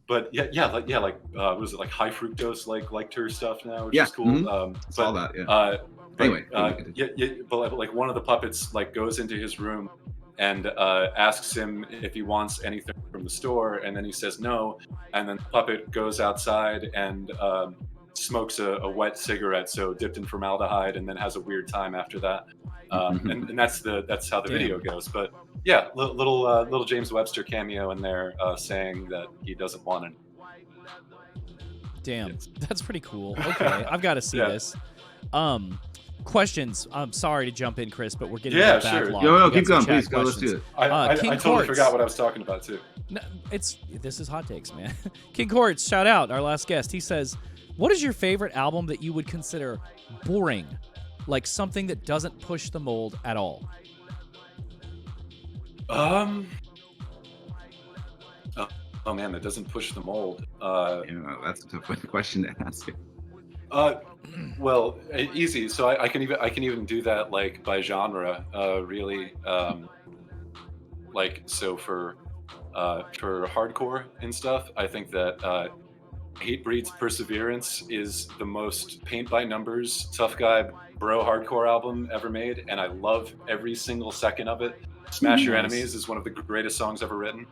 But was it like High Fructose liked her stuff now, which is cool. Mm-hmm. Saw that. Yeah. Anyway. But like one of the puppets like goes into his room and asks him if he wants anything from the store, and then he says no, and then the puppet goes outside and smokes a wet cigarette, so dipped in formaldehyde, and then has a weird time after that. And that's how the video goes. But yeah, little James Webster cameo in there saying that he doesn't want it. Damn, that's pretty cool. Okay, I've got to see this. Questions. I'm sorry to jump in, Chris, but we're getting Yeah, a backlog. Yo, We got keep some going, chat please. Go, let's questions. do it. I King totally Quartz. forgot what I was talking about too. No, this is hot takes, man. King Quartz, shout out our last guest. He says, "What is your favorite album that you would consider boring, like something that doesn't push the mold at all?" Oh man, that doesn't push the mold. That's a tough question to ask. Well, easy. So I can even do that like by genre. Really, like so for hardcore and stuff. I think that Hatebreed's Perseverance is the most paint by numbers, tough guy bro hardcore album ever made, and I love every single second of it. Smash Your Enemies is one of the greatest songs ever written.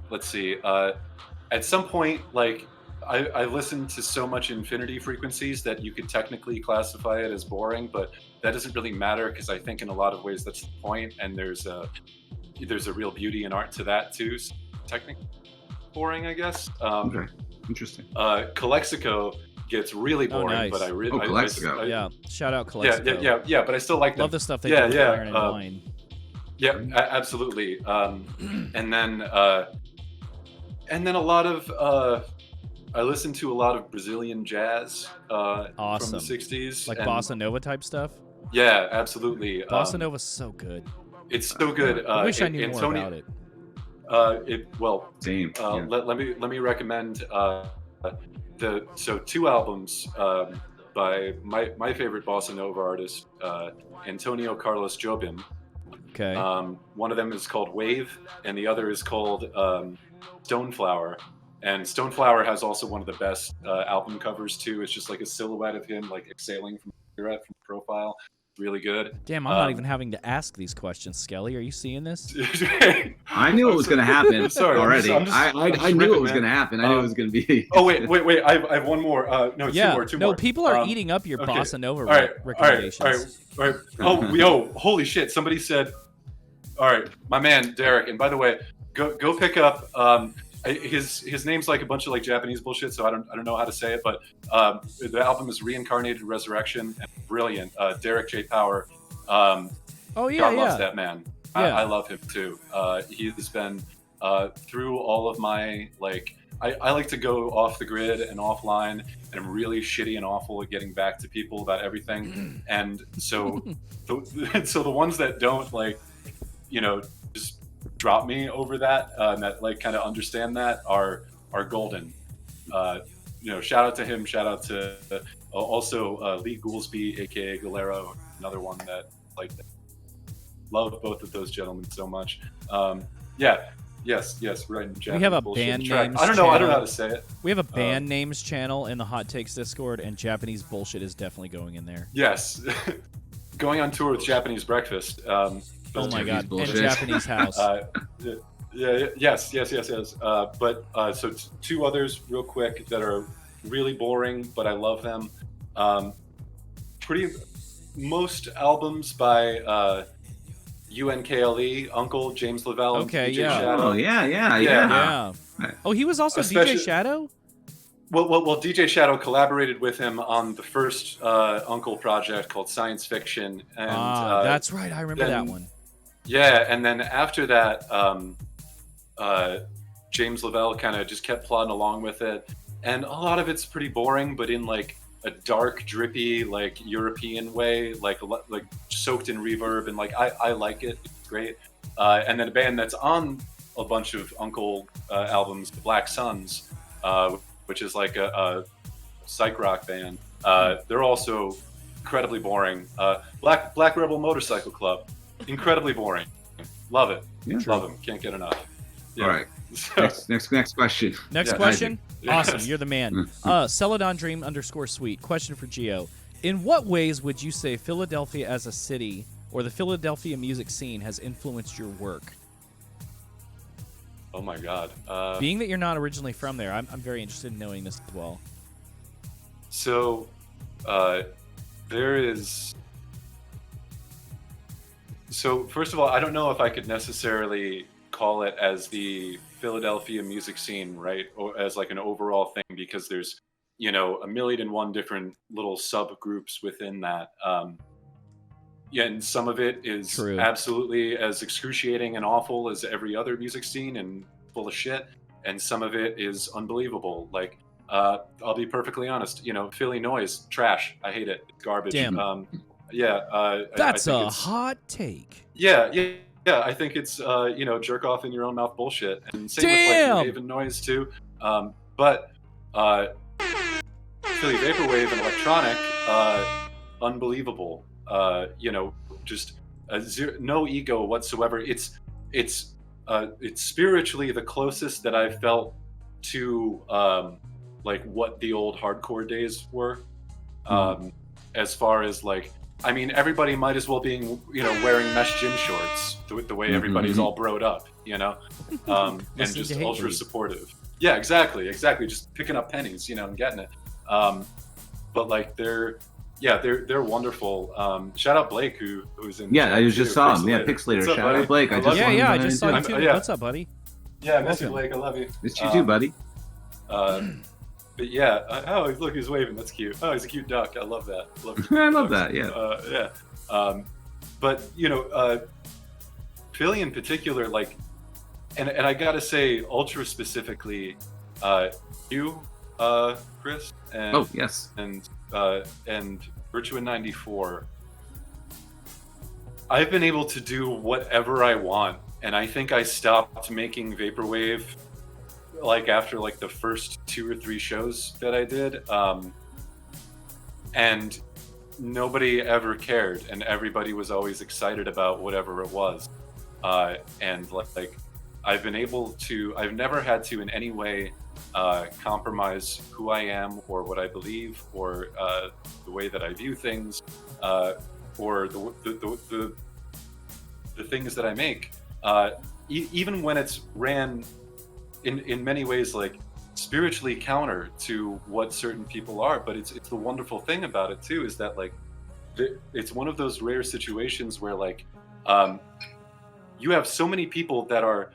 Let's see. At some point, like I listened to so much infinity frequencies that you could technically classify it as boring, but that doesn't really matter because I think in a lot of ways that's the point, and there's a real beauty and art to that too. So technically boring, I guess. Okay, interesting. Calexico gets really boring, nice. but I really Calexico. Yeah, shout out Calexico. Yeah, but I still like them. Love the stuff they do with Iron and Wine. Yeah, absolutely. And then a lot of I listen to a lot of Brazilian jazz Awesome. from the 60s. Like and, Bossa Nova type stuff. Yeah, absolutely. Bossa Nova's so good. It's so good. I wish I knew more about it. Same. Let me recommend two albums by my favorite Bossa Nova artist, Antonio Carlos Jobim. Okay. One of them is called Wave, and the other is called Stoneflower. And Stoneflower has also one of the best album covers too. It's just like a silhouette of him like exhaling from a cigarette from profile. Really good. Damn, I'm not even having to ask these questions, Skelly. Are you seeing this? I knew it was going to happen sorry, already. I'm just I knew it was going to happen. I knew it was going to be. Oh wait! I have one more. No, two more. People are eating up your okay. Bossa Nova All recommendations. right. Oh, holy shit! Somebody said. All right, my man Derek. And by the way, go pick up. His name's like a bunch of like Japanese bullshit, so I don't know how to say it, but the album is Reincarnated Resurrection and brilliant. Derek J. Power. God loves that man. I love him too. He's been through all of my like. I like to go off the grid and offline, and I'm really shitty and awful at getting back to people about everything. And so, the ones that don't like, just drop me over that, and that like kind of understand that are golden. Shout out to him. Shout out to also Lee Goolsby, aka Galero, another one that like love both of those gentlemen so much. Yes, right. We have a band names. I don't know how to say it. We have a band names channel in the Hot Takes Discord, and Japanese bullshit is definitely going in there. Yes, going on tour with Japanese Breakfast. Oh my god, and Japanese House. Yes. So two others real quick that are really boring, but I love them. Most albums by UNKLE, Uncle James Lavelle. Okay, DJ yeah. Shadow. Oh yeah. Oh, he was also DJ Shadow? Well, DJ Shadow collaborated with him on the first Uncle project called Science Fiction. And, that's right. I remember that one. Yeah, and then after that, James Lavelle kind of just kept plodding along with it. And a lot of it's pretty boring, but in like a dark, drippy, like European way, like soaked in reverb, and like I like it. It's great. And then a band that's on a bunch of Uncle albums, the Black Suns, which is like a psych rock band. They're also incredibly boring. Black Rebel Motorcycle Club, incredibly boring. Love it. Yeah, love them. Can't get enough. Yeah. All right. Next question. Next question. Awesome. You're the man. Celadon Dream _sweet. Question for Geo. In what ways would you say Philadelphia as a city or the Philadelphia music scene has influenced your work? Oh my God. Being that you're not originally from there, I'm very interested in knowing this as well. So, there is. So first of all, I don't know if I could necessarily call it as the Philadelphia music scene, right, or as like an overall thing, because there's you know, a million and one different little subgroups within that. Yeah, and some of it is True. absolutely as excruciating and awful as every other music scene and full of shit. And some of it is unbelievable. Like, I'll be perfectly honest, you know, Philly noise, trash. I hate it. It's garbage. Damn. Yeah. That's I think a it's, hot take. yeah. I think it's, you know, jerk off in your own mouth bullshit. And same Damn. with like Raven noise too. But Philly vaporwave and electronic, unbelievable. You know, just no ego whatsoever. It's spiritually the closest that I've felt to like what the old hardcore days were. As far as like, I mean, everybody might as well be, you know, wearing mesh gym shorts the way everybody's all broed up, you know, and just ultra supportive. Yeah, exactly. Just picking up pennies, you know, and getting it. But like they're wonderful. Shout out Blake who's in. Yeah, I just too, saw him. Yeah, Pixelator. Pixelator. What's up, Shout buddy? out Blake. I just saw you too. Yeah. What's up, buddy? Yeah, I miss you, Welcome. Blake. I love you. Missed you too, buddy. But yeah, oh look, he's waving. That's cute. Oh, he's a cute duck. I love that. I love that. Yeah. Yeah. But you know, Philly in particular, like, and I gotta say, ultra specifically, you, Chris, and Oh yes. and Virtua94. I've been able to do whatever I want, and I think I stopped making vaporwave like after like the first 2 or 3 shows that I did, and nobody ever cared, and everybody was always excited about whatever it was, and like I've never had to in any way compromise who I am or what I believe or the way that I view things, or the things that I make, even when it's ran in many ways like spiritually counter to what certain people are. But it's the wonderful thing about it too, is that like it's one of those rare situations where like you have so many people that are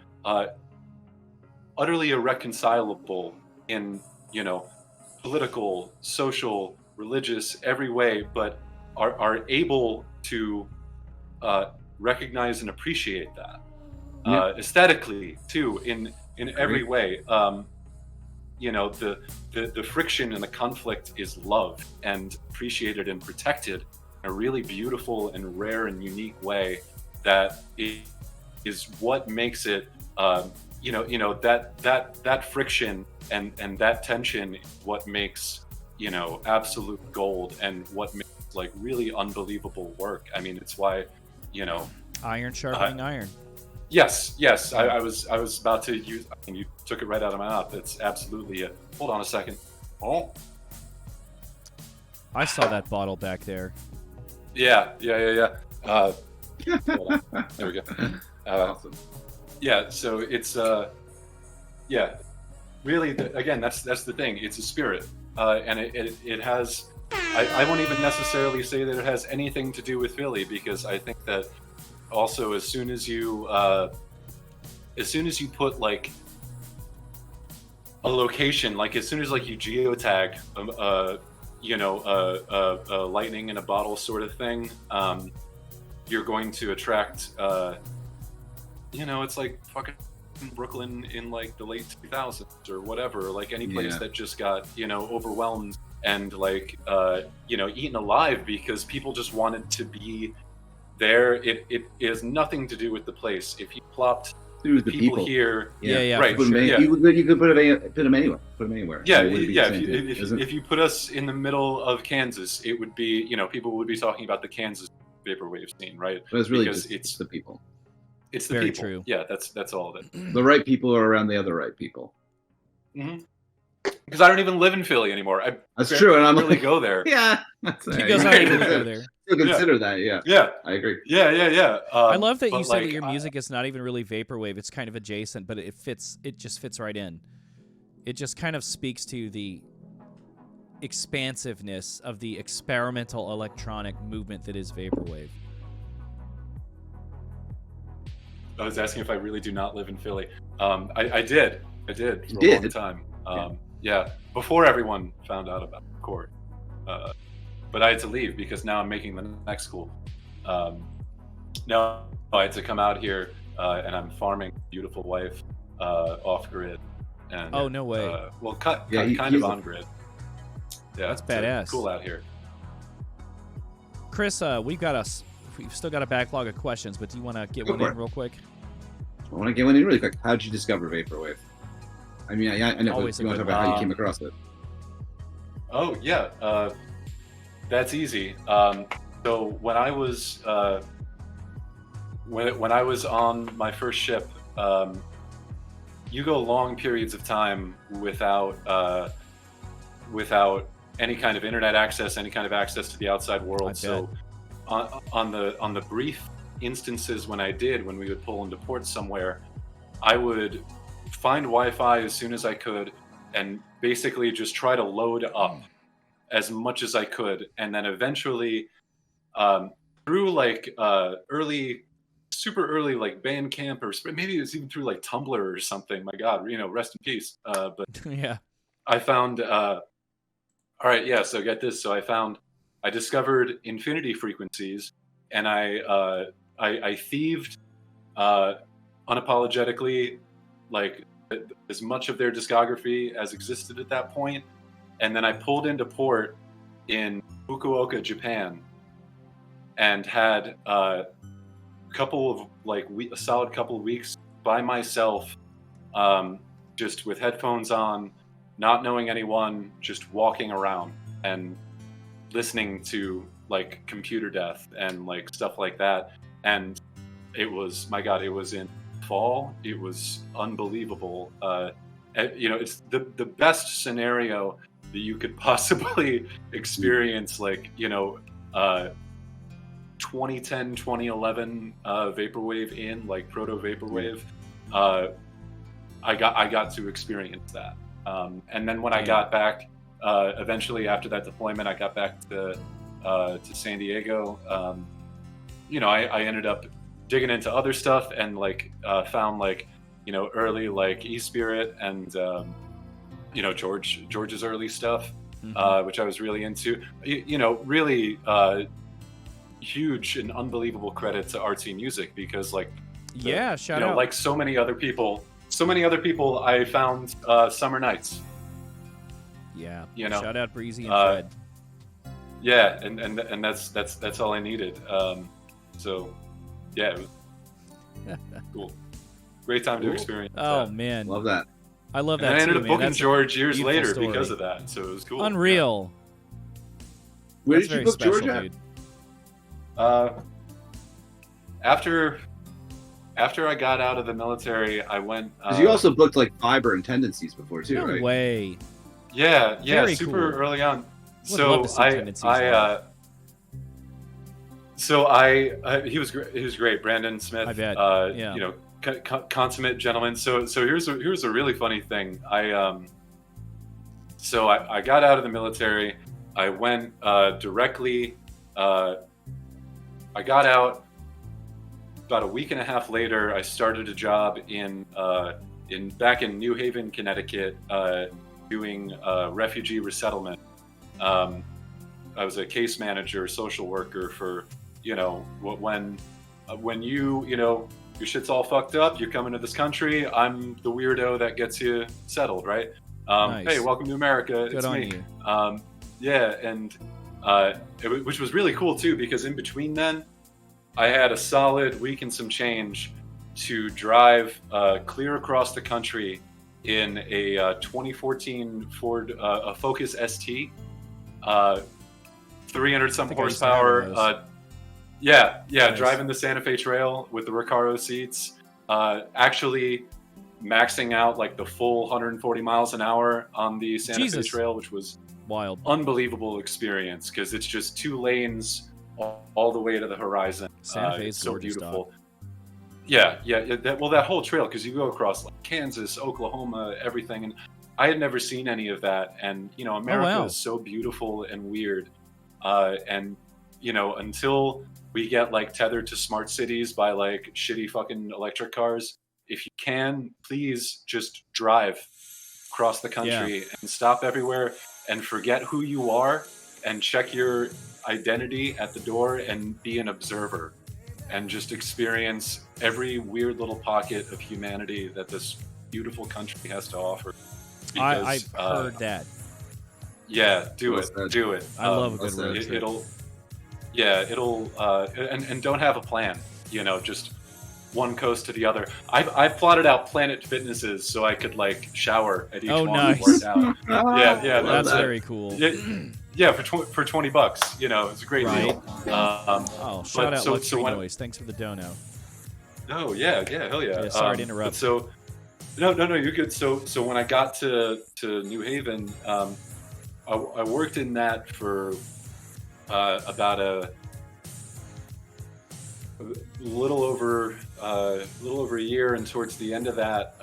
utterly irreconcilable in, you know, political, social, religious, every way, but are able to recognize and appreciate that aesthetically too, in every way. You know, the friction and the conflict is loved and appreciated and protected in a really beautiful and rare and unique way that is what makes it, you know that friction and that tension is what makes, you know, absolute gold and what makes like really unbelievable work. I mean, it's why, you know, Iron sharpening iron. Yes. I was about to use. I mean, you took it right out of my mouth. It's absolutely it. Hold on a second. Oh. I saw that bottle back there. Yeah. Hold on. There we go. Awesome. Yeah. So it's yeah. Really, again, that's the thing. It's a spirit, and it has. I won't even necessarily say that it has anything to do with Philly, because I think that also as soon as you put like a location, like as soon as like you geotag you know, a lightning in a bottle sort of thing, you're going to attract you know, it's like fucking Brooklyn in like the late 2000s or whatever, like any place that just got, you know, overwhelmed and like you know, eaten alive because people just wanted to be there. It has nothing to do with the place. If you plopped people here, right, you could put them anywhere. If you put us in the middle of Kansas, it would be, you know, people would be talking about the Kansas vaporwave scene, right? But it's really because just, it's the people. It's the Very people. true. Yeah, that's all of it. The right people are around the other right people. Mm-hmm. Because I don't even live in Philly anymore. That's true, and I'm really like, go there. Yeah, He goes, I really go there. Still consider that. Yeah, I agree. Yeah. I love that you said like, that your music is not even really vaporwave. It's kind of adjacent, but it fits. It just fits right in. It just kind of speaks to the expansiveness of the experimental electronic movement that is vaporwave. I was asking if I really do not live in Philly. I did for a long time. Yeah, before everyone found out about the court. But I had to leave because now I'm making the next school. Now I had to come out here and I'm farming a beautiful wife off grid. And, Oh, no way. Well, Yeah, kind of on grid. Yeah, That's so badass. Cool out here. Chris, we've still got a backlog of questions, but do you want to get Go one for in it. real quick? I want to get one in really quick. How did you discover vaporwave? I mean, I know. Always You want a to talk good about how you one. came across it? Oh yeah, that's easy. So when I was when I was on my first ship, you go long periods of time without any kind of internet access, any kind of access to the outside world. So on the brief instances when we would pull into port somewhere, I would find Wi-Fi as soon as I could and basically just try to load up as much as I could, and then eventually through like super early like Bandcamp, or maybe it was even through like Tumblr or something. My God, rest in peace. But Yeah. I found all right, yeah, so get this. So I discovered infinity frequencies, and I thieved unapologetically like as much of their discography as existed at that point. And then I pulled into port in Fukuoka, Japan, and had a solid couple of weeks by myself, just with headphones on, not knowing anyone, just walking around and listening to like computer death and like stuff like that. And it was, my God, it was in fall. It was unbelievable. It's the best scenario that you could possibly experience, like 2010, 2011 vaporwave in, like proto vaporwave. I got to experience that. And then when I got back, eventually after that deployment, I got back to San Diego. I ended up digging into other stuff and found early like E-Spirit and George's early stuff, which I was really into. Really huge and unbelievable credit to Artsy Music, because shout out. Like so many other people, I found Summer Nights. Yeah. Shout out Breezy and Fred. Yeah, and that's all I needed. So yeah, it was cool. Great time to experience. Oh that. man, Love that. I love that. And I ended too, up man. booking That's George years beautiful later story. because of that. So it was cool. Unreal. Where That's did you very book special, George at? dude. After I got out of the military, I went. Because you also booked like Fiber and Tendencies before too, No right? way. Yeah, Very super cool. early on. Would love to see Tendencies live. He was great. He was great, Brandon Smith. I bet. Yeah. Consummate gentleman. So here's a really funny thing. I got out of the military. I went directly. I got out. About a week and a half later, I started a job back in New Haven, Connecticut, doing refugee resettlement. I was a case manager, social worker for, when your shit's all fucked up, you're coming to this country, I'm the weirdo that gets you settled, right? Nice. Hey, welcome to America. Good it's on me. you. Which was really cool too, because in between then, I had a solid week and some change to drive clear across the country in a 2014 Ford Focus ST, 300 some horsepower. Nice. Driving the Santa Fe Trail with the Recaro seats, actually maxing out like the full 140 miles an hour on the Santa Fe Trail, which was wild, unbelievable experience, because it's just 2 lanes all the way to the horizon. Santa Fe is so gorgeous, beautiful. dog. Yeah. That whole trail, because you go across like Kansas, Oklahoma, everything, and I had never seen any of that. And America is so beautiful and weird. And until we get like tethered to smart cities by like shitty fucking electric cars, if you can, please just drive across the country and stop everywhere and forget who you are and check your identity at the door and be an observer and just experience every weird little pocket of humanity that this beautiful country has to offer. I've heard that. Yeah, do it. I love a good road trip. It'll and don't have a plan, just one coast to the other. I've plotted out Planet Fitnesses so I could like shower at each one and work out. Yeah, that's very cool. Yeah, for $20, it's a great deal. Shout out Luxury Noise. Thanks for the dono. Oh yeah, hell yeah. Sorry to interrupt. So, no, you're good. So when I got to New Haven, I worked in that for about a little over a year, and towards the end of that,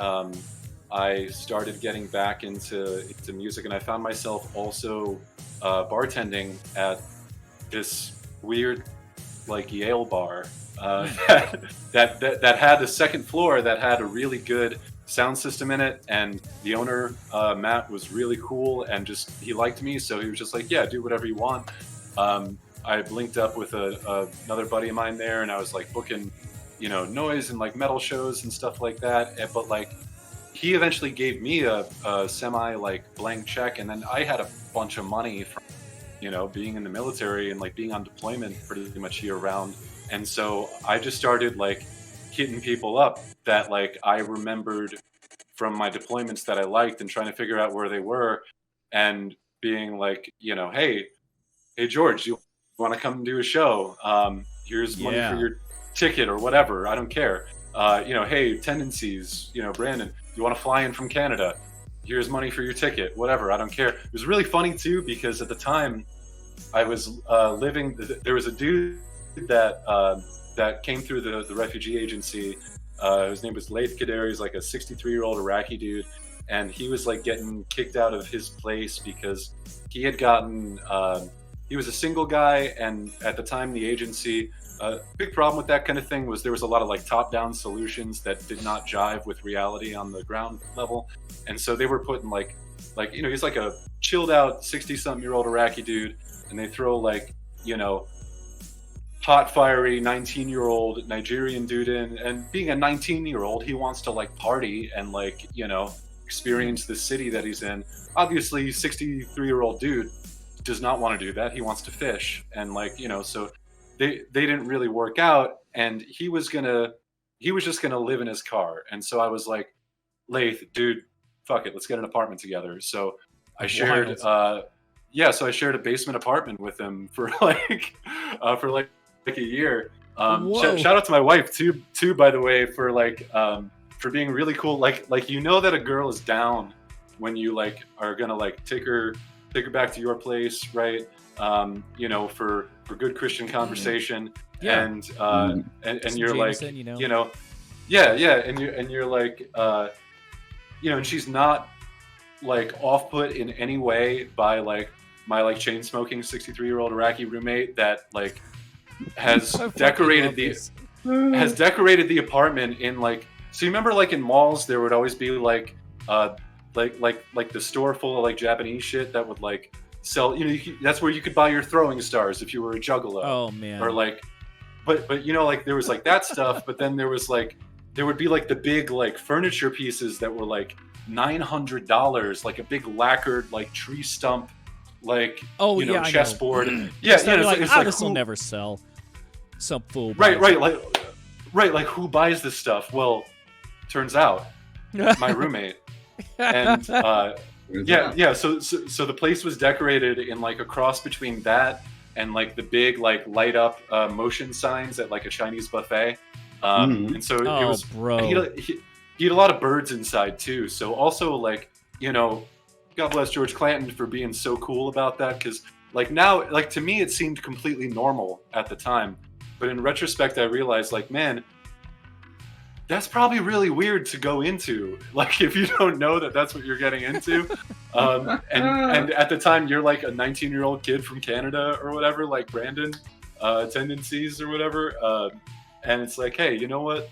I started getting back into music, and I found myself also bartending at this weird like Yale bar that had a second floor that had a really good sound system in it, and the owner Matt was really cool and just he liked me, so he was just like, yeah, do whatever you want. I linked up with another buddy of mine there, and I was like booking noise and like metal shows and stuff like that, but like he eventually gave me a semi like blank check, and then I had a bunch of money from being in the military and like being on deployment pretty much year round. And so I just started like hitting people up that like I remembered from my deployments that I liked, and trying to figure out where they were, and being like, hey George, you want to come and do a show? Here's money for your ticket or whatever. I don't care. Hey, Tendencies, Brandon, you want to fly in from Canada? Here's money for your ticket, whatever. I don't care. It was really funny too, because at the time I was there was a dude that came through the refugee agency. His name was Laith Kaderi. He's like a 63-year-old Iraqi dude, and he was like getting kicked out of his place because he had gotten he was a single guy, and at the time the agency, big problem with that kind of thing was there was a lot of like top-down solutions that did not jive with reality on the ground level. And so they were putting like he's like a chilled out 60-something-year-old Iraqi dude, and they throw like hot fiery 19-year-old Nigerian dude in, and being a 19-year-old, he wants to like party and like experience the city that he's in. Obviously 63-year-old dude does not want to do that. He wants to fish, and like so they didn't really work out, and he was just gonna live in his car. And so I was like, Laith, dude, fuck it, let's get an apartment together. So I shared so I shared a basement apartment with him for like a year. Shout out to my wife too, by the way, for like for being really cool. Like that a girl is down when you like are gonna like take her back to your place, right? For good Christian conversation. And you're like, and you're like, and she's not like off-put in any way by like my like chain smoking 63-year-old Iraqi roommate that like has decorated the apartment in like, so you remember like in malls there would always be like the store full of like Japanese shit that would like sell, that's where you could buy your throwing stars if you were a juggalo. Oh man. Or like but like there was like that stuff, but then there would be like the big like furniture pieces that were like $900, like a big lacquered like tree stump, like chessboard. It's like, like this will never sell. Some fool. Right, like who buys this stuff? Well, turns out my roommate. And so the place was decorated in like a cross between that and like the big like light up motion signs at like a Chinese buffet. And so it was, bro. He had a lot of birds inside too. So also like, God bless George Clanton for being so cool about that. Cause like now, like to me, it seemed completely normal at the time. But in retrospect, I realized like, man, that's probably really weird to go into. Like if you don't know that that's what you're getting into. And at the time you're like a 19-year-old kid from Canada or whatever, like Brandon, Tendencies or whatever. And it's like, hey, you know what?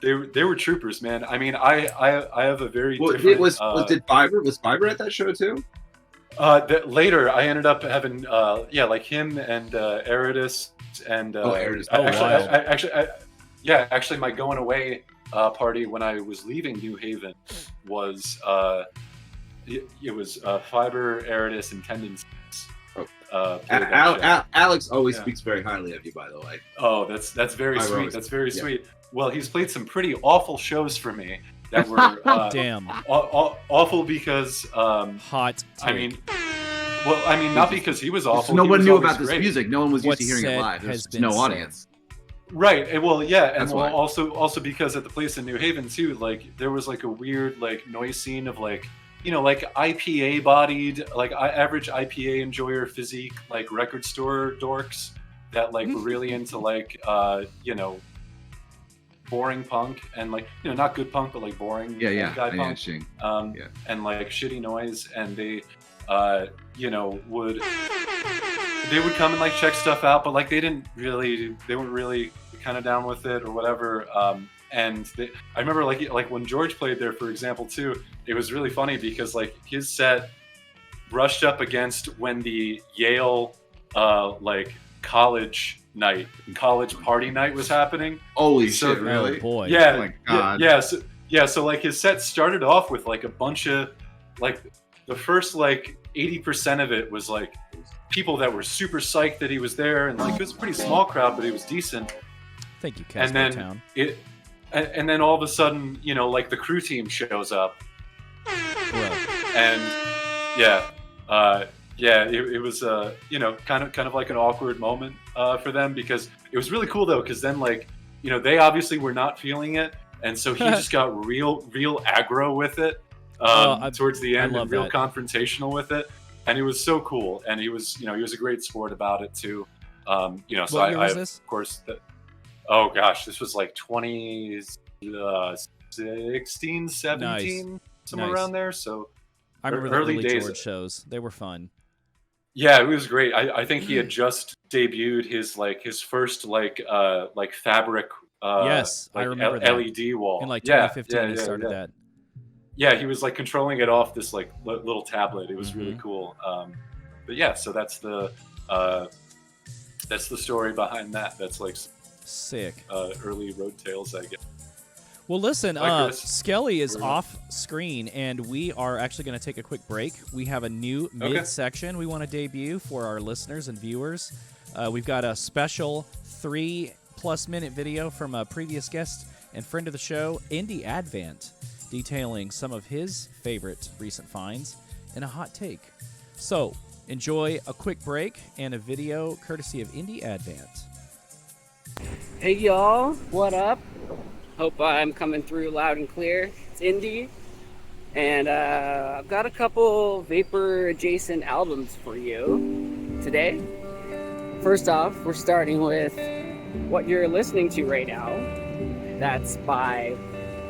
they were troopers, man. I mean, I have a very Well, different. was Fiber at that show too? Later, I ended up having like him and Aridus and Aridus. actually, my going away party when I was leaving New Haven was it was Fiber, Aridus, and Tendons. Alex always speaks very highly of you, by the way. Oh, that's very sweet. That's very sweet. Well, he's played some pretty awful shows for me that were damn awful because hot. I mean, not because he was awful. No one knew always about this great. music. No one was used What's to hearing it live. has There's no been audience. Right. And well, yeah, and That's why. also because at the place in New Haven too, like there was like a weird like noise scene of like, you know, like IPA bodied, like average IPA enjoyer physique, like record store dorks that like were really into like you know, boring punk and like, you know, not good punk but like boring guy punk. And like shitty noise, and they you know would come and like check stuff out, but like they weren't really kind of down with it or whatever. And I remember like when George played there, for example, too, it was really funny because like his set brushed up against when the Yale like college party night was happening. Holy shit, really? Oh boy. Yeah. Oh my God. So like his set started off with like a bunch of like the first like 80% of it was like people that were super psyched that he was there, and like it was a pretty small crowd, but it was decent. Thank you, Casper Town. And then all of a sudden, you know, like the crew team shows up, and it was you know, kind of like an awkward moment for them, because it was really cool though, because then like, you know, they obviously were not feeling it, and so he just got real aggro with it towards the end, and real confrontational with it, and it was so cool, and he was a great sport about it too. You know, so what year was of this? course. Oh gosh, this was like 2016, 17, somewhere around there. So I remember the early days. George shows. They were fun. Yeah, it was great. I think he had just debuted his first fabric. Yes, I remember that. LED wall In like 2015, he started that. Yeah, he was like controlling it off this like little tablet. It was really cool. But yeah, so that's the story behind that. That's like sick. Early road tales, I guess. Well, listen, Skelly is off screen, and we are actually going to take a quick break. We have a new mid-section we want to debut for our listeners and viewers. We've got a special 3+ minute video from a previous guest and friend of the show, Indy Advant, detailing some of his favorite recent finds and a hot take. So, enjoy a quick break and a video courtesy of Indy Advant. Hey y'all, what up? Hope I'm coming through loud and clear. It's Indy, and I've got a couple Vapor adjacent albums for you today. First off, we're starting with what you're listening to right now. That's by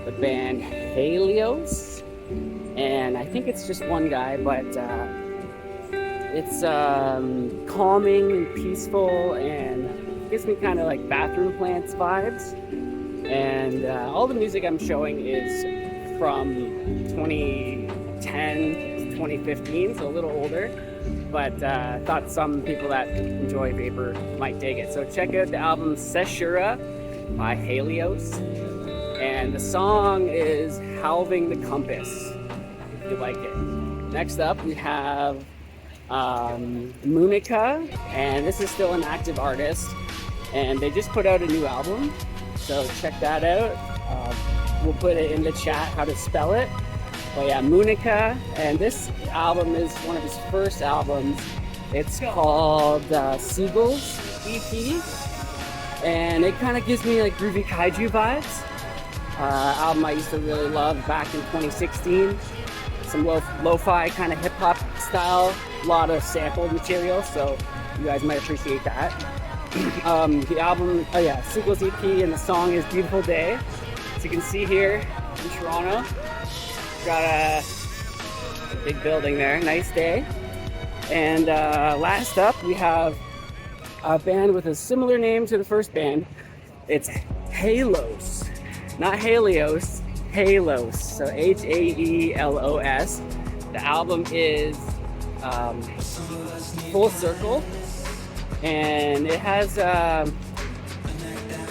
the band Hideyoshi, and I think it's just one guy, but it's calming and peaceful, and gives me kind of like bathroom plants vibes. And all the music I'm showing is from 2010 to 2015, so a little older, but I thought some people that enjoy Vapor might dig it. So check out the album Seshura by Hideyoshi, and the song is Halving the Compass, if you like it. Next up we have Munica, and this is still an active artist, and they just put out a new album, so check that out. We'll put it in the chat how to spell it. But yeah, Munica, and this album is one of his first albums. It's called Seagulls EP, and it kind of gives me like groovy kaiju vibes. Album I used to really love back in 2016. Some lo-fi kind of hip-hop style, a lot of sampled material, so you guys might appreciate that. The album, Seagulls EP, and the song is Beautiful Day. As you can see here in Toronto, got a big building there, nice day. And last up, we have a band with a similar name to the first band. It's Halos, not Helios, Halos. So Haelos. The album is Full Circle, and it has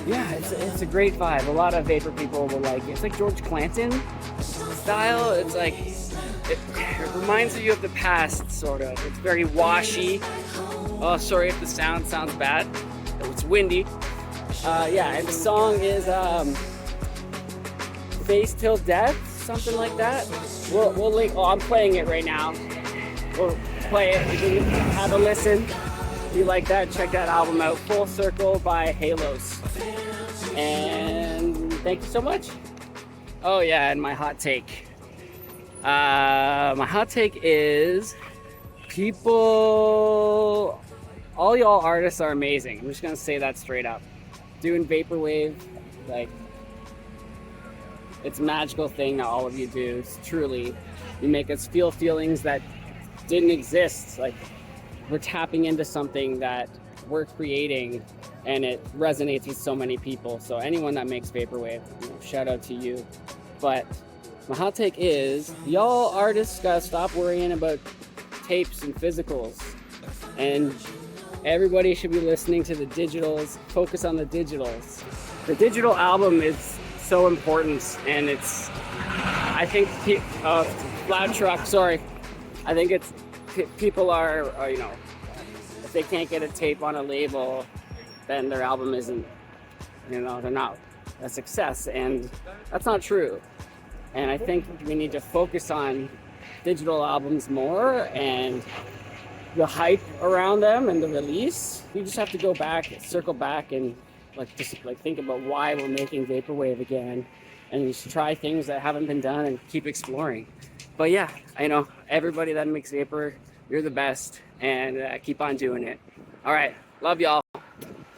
it's a great vibe. A lot of Vapor people will like it. It's like George Clanton style. It's like it reminds you of the past, sort of. It's very washy. Oh, sorry if the sound sounds bad. It's windy. And the song is Face Till Death, something like that. We'll link. Oh, I'm playing it right now. We'll play it. You can have a listen. If you like that, check that album out. Full Circle by Halos. And thank you so much. Oh yeah, and my hot take. My hot take is all y'all artists are amazing. I'm just gonna say that straight up. Doing vaporwave, like, it's a magical thing that all of you do. It's truly, you make us feel feelings that didn't exist. Like, we're tapping into something that we're creating, and it resonates with so many people. So anyone that makes vaporwave, shout out to you. But my hot take is, y'all artists gotta stop worrying about tapes and physicals, and everybody should be listening to the digitals. Focus on the digitals. The digital album is so important, and I think loud truck, sorry. I think it's people are if they can't get a tape on a label, then their album isn't, they're not a success, and that's not true. And I think we need to focus on digital albums more, and the hype around them and the release. You just have to circle back and think about why we're making vaporwave again, and just try things that haven't been done and keep exploring. But yeah, I know everybody that makes vapor, you're the best, and keep on doing it. All right, love y'all.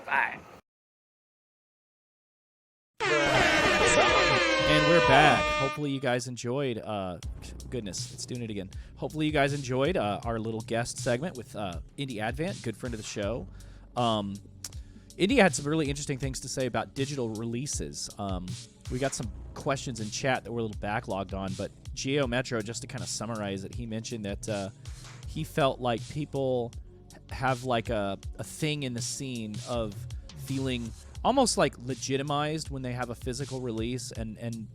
Bye. And we're back. Hopefully you guys enjoyed, goodness, it's doing it again. Hopefully you guys enjoyed our little guest segment with Indy Advant, good friend of the show. Indy had some really interesting things to say about digital releases. We got some questions in chat that we're a little backlogged on, but Geo Metro, just to kind of summarize it, he mentioned that he felt like people have like a thing in the scene of feeling almost like legitimized when they have a physical release, and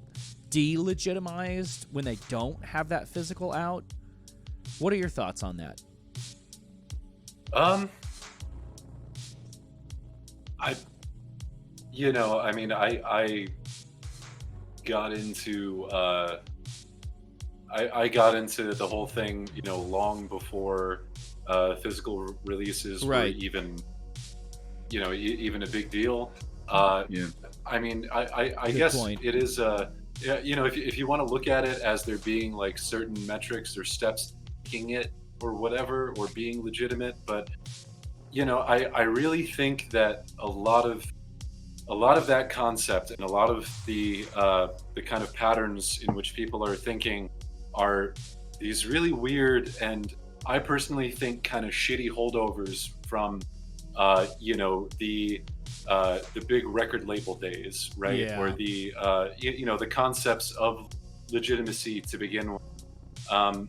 delegitimized when they don't have that physical out. What are your thoughts on that? I got into I got into the whole thing, long before physical releases were even a big deal. I guess point. It is if you want to look at it as there being like certain metrics or steps taking it or whatever, or being legitimate, but I really think that a lot of that concept and a lot of the kind of patterns in which people are thinking are these really weird, and I personally think kind of shitty holdovers from the big record label days, right? Yeah. Or the the concepts of legitimacy to begin with. I'll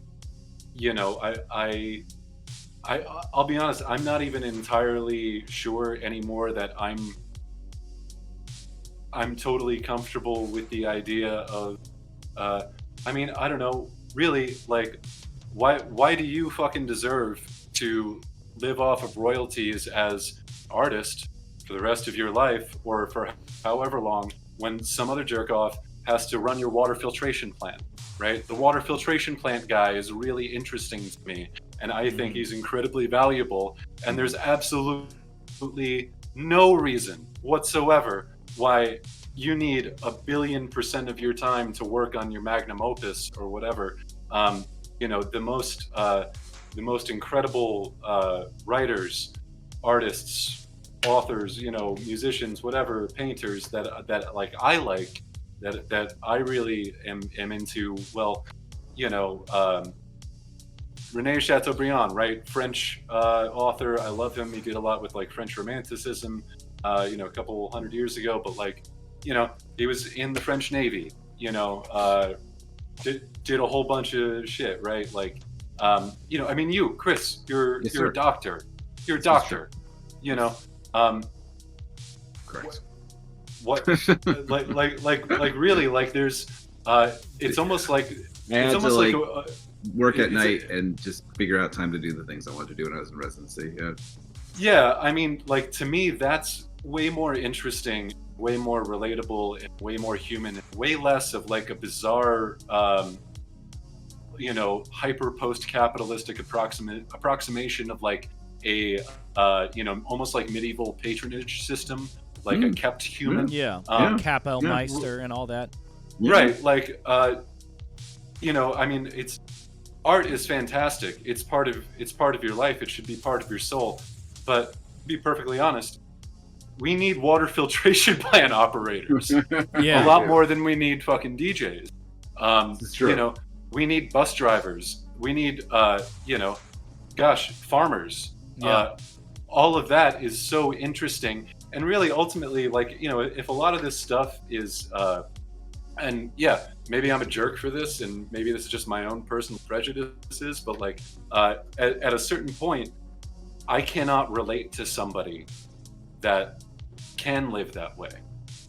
be honest, I'm not even entirely sure anymore that I'm totally comfortable with the idea of I don't know, really, like, why do you fucking deserve to live off of royalties as artist for the rest of your life, or for however long, when some other jerk off has to run your water filtration plant, right? The water filtration plant guy is really interesting to me, and I think he's incredibly valuable, and there's absolutely no reason whatsoever why you need 1,000,000,000% of your time to work on your magnum opus or whatever. The most incredible writers, artists, authors, musicians, whatever, painters that I really am into. Well, René Chateaubriand, right? French author. I love him. He did a lot with like French Romanticism, a couple hundred years ago. But like, he was in the French Navy, did a whole bunch of shit, right? Like, you, Chris, you're sir. a doctor. You're a doctor, Correct. What, like really, like there's, it's almost like, I had it's almost to, like work at night and just figure out time to do the things I wanted to do when I was in residency. Yeah. Yeah, I mean, like, to me, that's way more interesting, way more relatable, and way more human, and way less of like a bizarre, hyper post-capitalistic approximation of like a, almost like medieval patronage system, like a kept human. Kapellmeister and all that. Right, like, I mean, art is fantastic. It's part of your life. It should be part of your soul. But to be perfectly honest, we need water filtration plant operators. A lot more than we need fucking DJs. It's true. We need bus drivers. We need, farmers. Yeah. All of that is so interesting. And really, ultimately, like, if a lot of this stuff is, and yeah, maybe I'm a jerk for this, and maybe this is just my own personal prejudices, but like, at a certain point, I cannot relate to somebody that can live that way.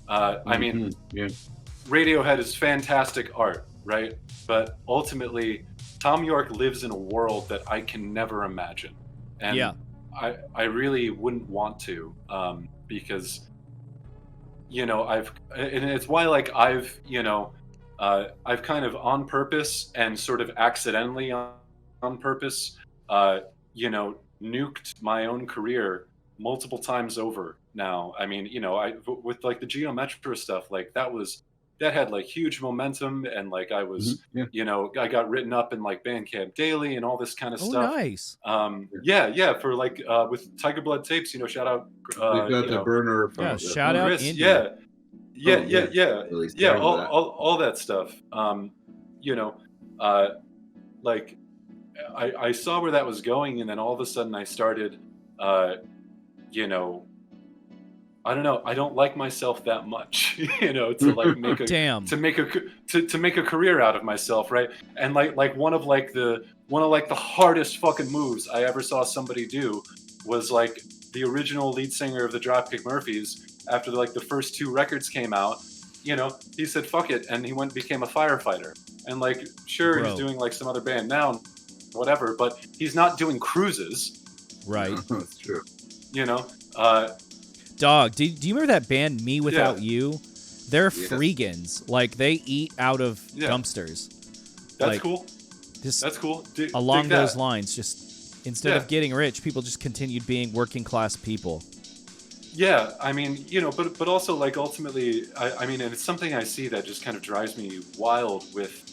I mean, Radiohead is fantastic art, right? But ultimately, Tom York lives in a world that I can never imagine. And I really wouldn't want to, because, and it's why, like, I've kind of on purpose and sort of accidentally on purpose, nuked my own career multiple times over now. I mean, with like the Geo Metro stuff, like that had like huge momentum, and like I was, I got written up in like Bandcamp Daily and all this kind of stuff. Nice. For like with Tiger Blood Tapes, shout out. We've got the burner. From shout out Chris, Indy. All that stuff. Like I saw where that was going, and then all of a sudden I started, I don't know. I don't like myself that much, to like make a to make a career out of myself, right? And like one of the hardest fucking moves I ever saw somebody do was like the original lead singer of the Dropkick Murphys. After like the first 2 records came out, he said fuck it, and he went and became a firefighter. And like, sure, he's doing like some other band now, whatever, but he's not doing cruises. Right. That's true. Dog, do you remember that band Me Without You? They're freegans. Like, they eat out of dumpsters. That's cool. That's cool. Along those lines, just instead of getting rich, people just continued being working class people. Yeah, I mean, but also like ultimately, I mean, and it's something I see that just kind of drives me wild with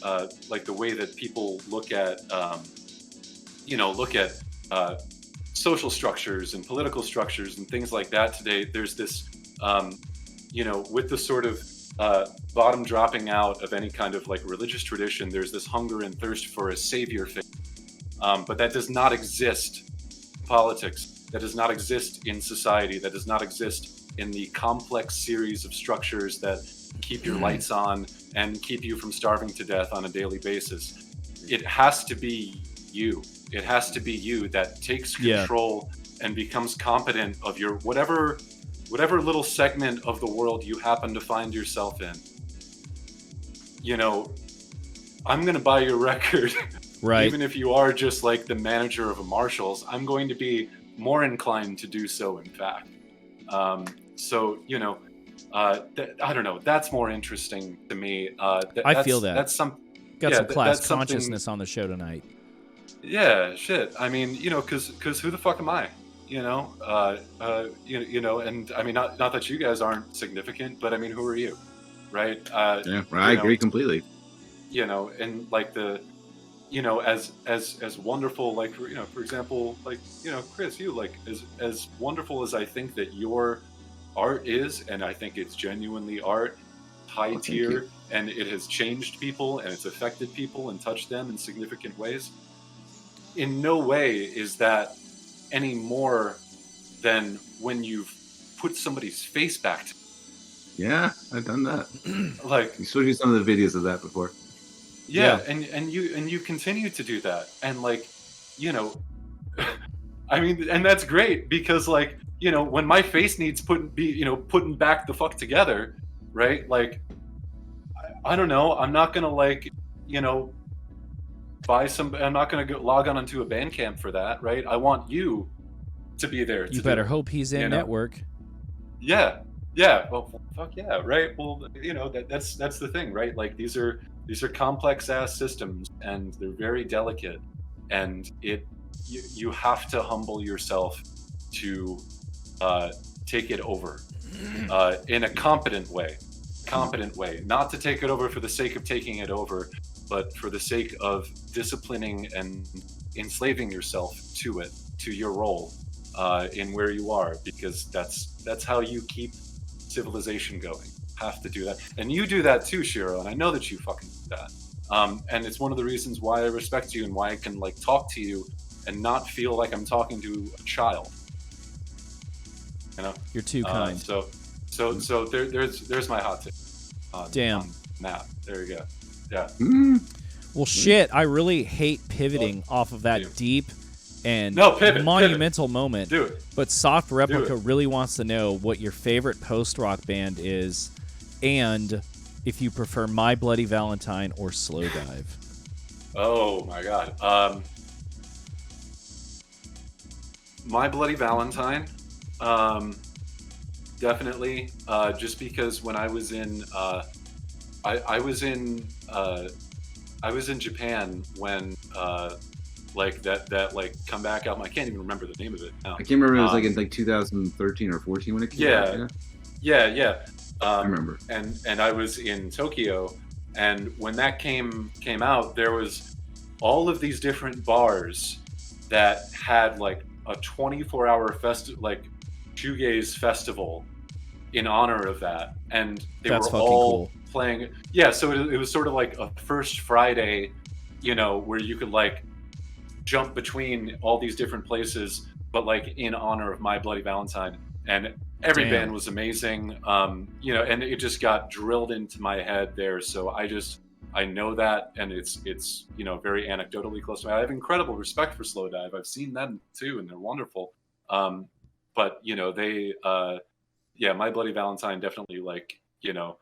like the way that people look at, social structures and political structures and things like that today. There's this, with the sort of bottom dropping out of any kind of like religious tradition, there's this hunger and thirst for a savior figure. But that does not exist in politics. That does not exist in society. That does not exist in the complex series of structures that keep your lights on and keep you from starving to death on a daily basis. It has to be you. It has to be you that takes control and becomes competent of your whatever little segment of the world you happen to find yourself in. I'm going to buy your record. Right. Even if you are just like the manager of a Marshalls, I'm going to be more inclined to do so, in fact. I don't know. That's more interesting to me. I feel that. That's some class consciousness on the show tonight. Yeah, shit. I mean, because who the fuck am I? And I mean, not that you guys aren't significant, but I mean, who are you, right? I agree completely. And like the, as wonderful, like for example, like Chris, you like as wonderful as I think that your art is, and I think it's genuinely art, high tier, and it has changed people and it's affected people and touched them in significant ways. In no way is that any more than when you've put somebody's face back to, Yeah, I've done that. Like, You showed you some of the videos of that before. yeah, and you continue to do that, and like, you know, I mean, and that's great because like, you know, when my face needs putting back the fuck together, right? Like, I don't know, I'm not gonna like, you know, I'm not gonna go log on onto a Bandcamp for that, right? I want you to be there. You better hope he's in network. Yeah. Well, fuck yeah, right? Well, you know, that's the thing, right? Like these are complex ass systems, and they're very delicate, and you have to humble yourself to take it over in a competent way, not to take it over for the sake of taking it over, but for the sake of disciplining and enslaving yourself to it, to your role in where you are, because that's how you keep civilization going. Have to do that, and you do that too, Shiro, and I know that you fucking do that. And it's one of the reasons why I respect you and why I can like talk to you and not feel like I'm talking to a child. You know, you're too kind. So there's my hot tip. Damn. Now there you go. Yeah. Well, shit. I really hate pivoting off of that deep and monumental moment. Do it. But Soft Replica really wants to know what your favorite post-rock band is, and if you prefer My Bloody Valentine or Slowdive. Oh my god. My Bloody Valentine. Definitely. Just because when I was in I was in Japan when like that like comeback album. I can't even remember the name of it now. I can't remember. It was like in like 2013 or 14 when it came out. Yeah. I remember. And I was in Tokyo, and when that came out, there was all of these different bars that had like a 24-hour like shoegaze festival in honor of that, and they were all playing. Yeah, so it was sort of like a first Friday, you know, where you could like jump between all these different places, but like in honor of My Bloody Valentine, and every band was amazing. You know, and it just got drilled into my head there. So I know that, and it's you know, very anecdotally close to me. I have incredible respect for Slowdive. I've seen them too, and they're wonderful. But you know, they My Bloody Valentine definitely, like, you know,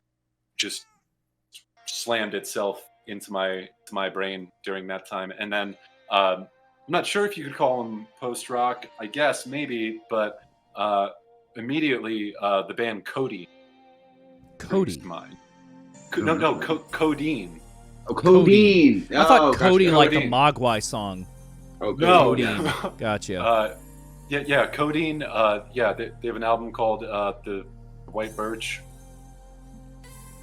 just slammed itself into my brain during that time. And then I'm not sure if you could call them post rock. I guess maybe, but immediately the band Codeine. Mine. No, Codeine. Oh, Codeine. I thought Codeine like the Mogwai song. Oh, no. Gotcha. Yeah, Codeine. They have an album called The White Birch.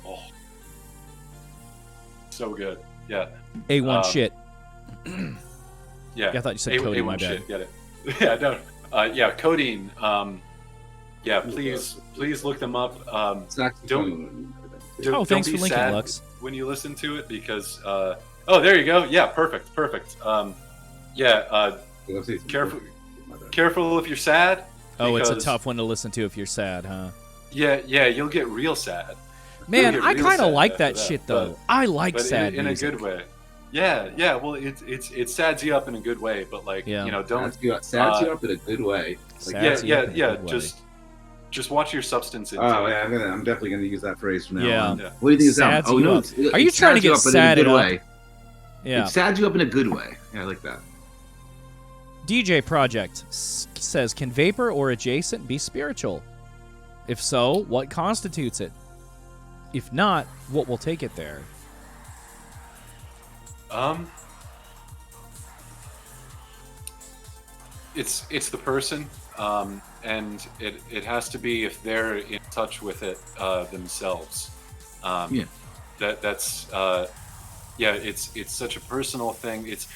Oh, so good. Yeah. A1 shit. Yeah. I thought you said Codeine. My bad. Shit. Get it? Yeah. No. Codeine. Please look them up. Don't thanks be for linking, sad Lux. when you listen to it, because there you go. Yeah, perfect. Careful if you're sad. Oh, it's a tough one to listen to if you're sad, huh? Yeah, you'll get real sad. Man, I kind of like that shit though. I like sad in music. a good way. Yeah. Well, it sads you up in a good way, but like, you know, don't sads you up in a good way. Like, yeah. Just watch your substance into it. I'm definitely gonna use that phrase from now on. Yeah. What do you think is that? Oh no, are you trying to get sad in a good way? Yeah. It sads you up in a good way. Yeah, I like that. DJ Project says, can vapor or adjacent be spiritual? If so, what constitutes it? If not, what will take it there? It's the person, and it has to be if they're in touch with it themselves. That's it's such a personal thing. It's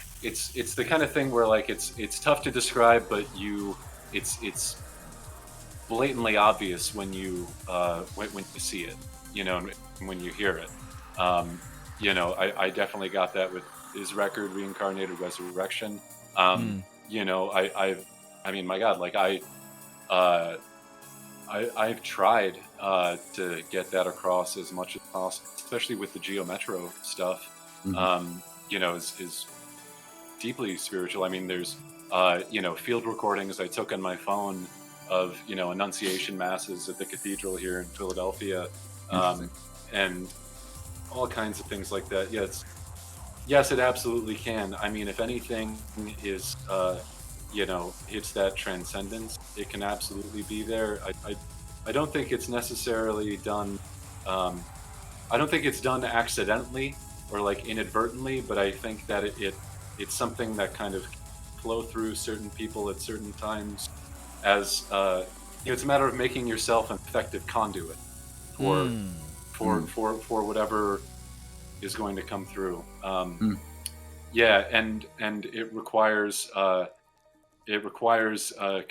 the kind of thing where like it's tough to describe, but it's blatantly obvious when you see it, you know, and when you hear it. You know, I definitely got that with his record Reincarnated Resurrection. You know, I mean, my God, like I've tried to get that across as much as possible, especially with the Geo Metro stuff. You know, is deeply spiritual. I mean, there's you know, field recordings I took on my phone of, you know, Annunciation masses at the cathedral here in Philadelphia, and all kinds of things like that. Yes, it absolutely can. I mean, if anything is you know, it's that transcendence, it can absolutely be there. I don't think it's necessarily done, I don't think it's done accidentally or like inadvertently, but I think that it's something that kind of flow through certain people at certain times as, you know, it's a matter of making yourself an effective conduit for whatever is going to come through. Yeah, and it requires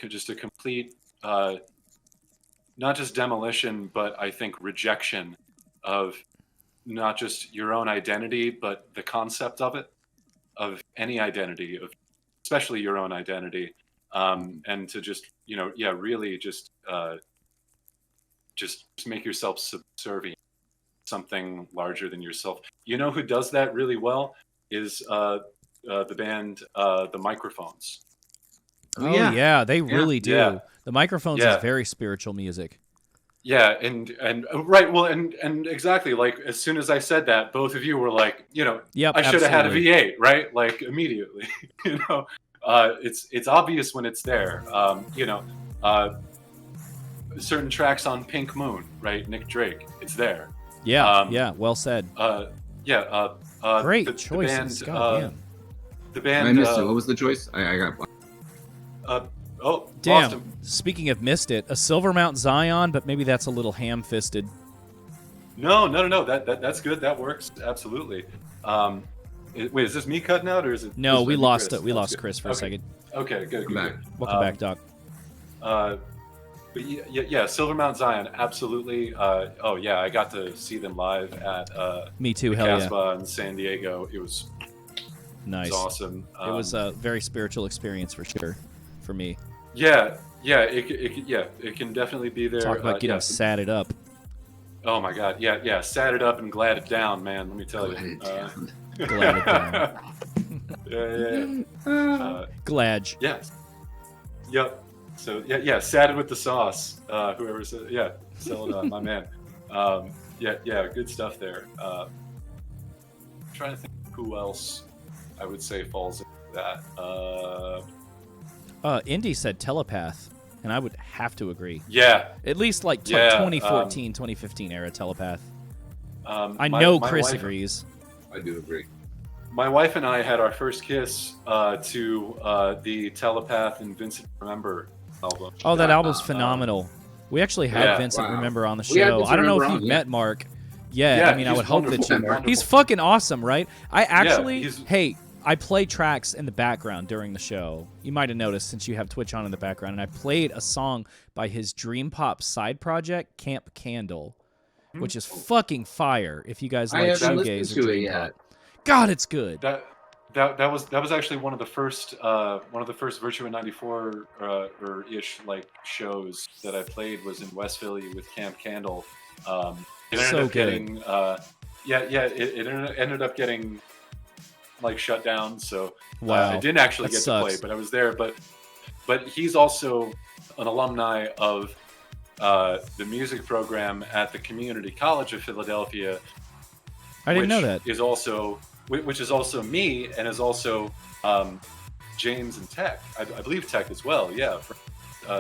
just a complete, not just demolition, but I think rejection of not just your own identity, but the concept of it, of any identity, of especially your own identity, and to just, you know, yeah, really just make yourself subservient to something larger than yourself. You know who does that really well is the band The Microphones. Oh yeah, they really do. Yeah. The Microphones Yeah. is very spiritual music. Yeah, and right, well, and exactly, like as soon as I said that, both of you were like, you know, Yep, I should have had a absolutely. V8, right? Like immediately, you know, it's obvious when it's there. You know, certain tracks on Pink Moon, right? Nick Drake, it's there. Yeah, yeah, well said. The Great band, choices. Goddamn. the band. I missed it. What was the choice? I got. Oh, Damn. lost him. Speaking of missed it, a Silver Mount Zion, but maybe that's a little ham-fisted. No. That's good. That works absolutely. Wait, is this me cutting out or is it? No, this we is lost Chris? it. We That's lost good. Chris for a Okay. second. Okay, good. back. Welcome back, Doc. But yeah, Silver Mount Zion, absolutely. Oh yeah, I got to see them live at Me too, hell yeah. Casbah in San Diego. It was Nice. awesome. It was a very spiritual experience for sure, for me. Yeah, it can definitely be there. Talk about getting yeah. satted up. Oh my God, yeah, sat it up and glad it down, man. Let me tell you. Glad it down. Yeah. Glad. Yes. Yep. So yeah, satted with the sauce. Whoever said, yeah, sell it on, my man. Yeah, good stuff there. I'm trying to think who else I would say falls into that. Indy said Telepath, and I would have to agree. Yeah. At least like Yeah, 2014, 2015 era Telepath. I my- know my Chris wife- agrees. I do agree. My wife and I had our first kiss to the Telepath and Vincent Remember album. Oh, that album's phenomenal. We actually had Yeah. Vincent Wow. Remember on the We had show. Vincent I don't know if Remember you've on, met Mark. Yeah, Yeah, I mean, I he's would hope that wonderful, you. wonderful. He's fucking awesome, right? I actually, he's- hey, I play tracks in the background during the show. You might have noticed since you have Twitch on in the background, and I played a song by his Dream Pop side project, Camp Candle, which is fucking fire. If you guys I like haven't shoegaze listened or to it Dream yet. Pop, God, it's good. That was actually one of the first Virtua94 or ish like shows that I played was in West Philly with Camp Candle. It ended So up good. getting it ended up getting like shut down. So Wow. I didn't actually That get sucks. to play, but I was there. But he's also an alumni of the music program at the Community College of Philadelphia. I didn't know which that. is also which is also me and is also James and Tech. I believe Tech as well. Yeah, for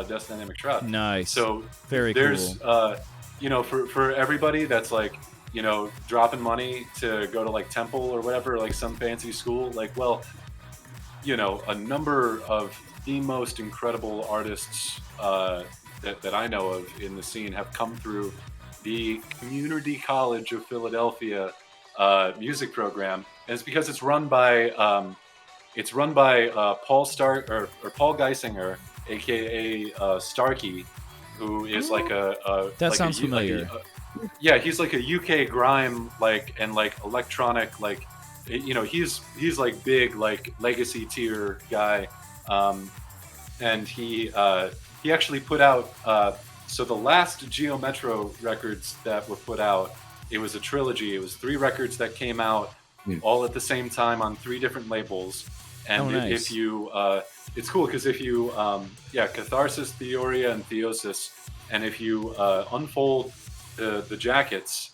Death Dynamic Trap. Nice. So Very there's cool. you know, for everybody that's like, you know, dropping money to go to like Temple or whatever, like some fancy school, like, well, you know, a number of the most incredible artists that I know of in the scene have come through the Community College of Philadelphia music program, and it's because it's run by Paul Paul Geisinger, aka Starkey, who is like a That like sounds familiar. Yeah, he's like a UK grime and electronic, like, you know, he's like big, like legacy tier guy, and he actually put out So the last Geo Metro records that were put out, it was a trilogy. It was 3 records that came out all at the same time on 3 different labels. And nice. if you, it's cool because if you, Catharsis, Theoria, and Theosis, and if you unfold the jackets,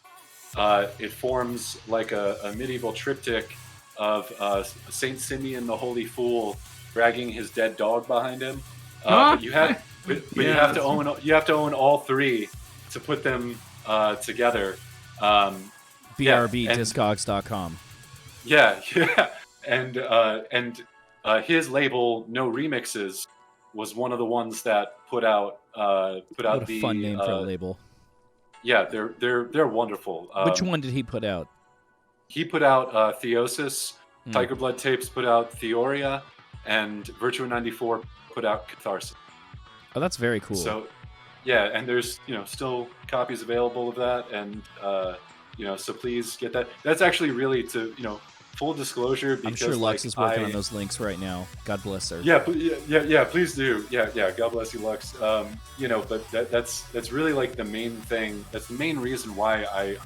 it forms like a medieval triptych of Saint Simeon the Holy Fool dragging his dead dog behind him. But you have, you have to own all 3 to put them together. BRBDiscogs.com. Yeah. And his label, No Remixes, was one of the ones that put out What a fun name for a label. Yeah, they're wonderful. Which one did he put out? He put out Theosis. Tiger Blood Tapes put out Theoria, and Virtua94 put out Catharsis. Oh, that's very cool. So, yeah, and there's still copies available of that, and so please get that. That's actually really to full disclosure. Because, I'm sure Lux is working on those links right now. God bless her. Yeah, please do. Yeah. God bless you, Lux. But that's really like the main thing. That's the main reason why I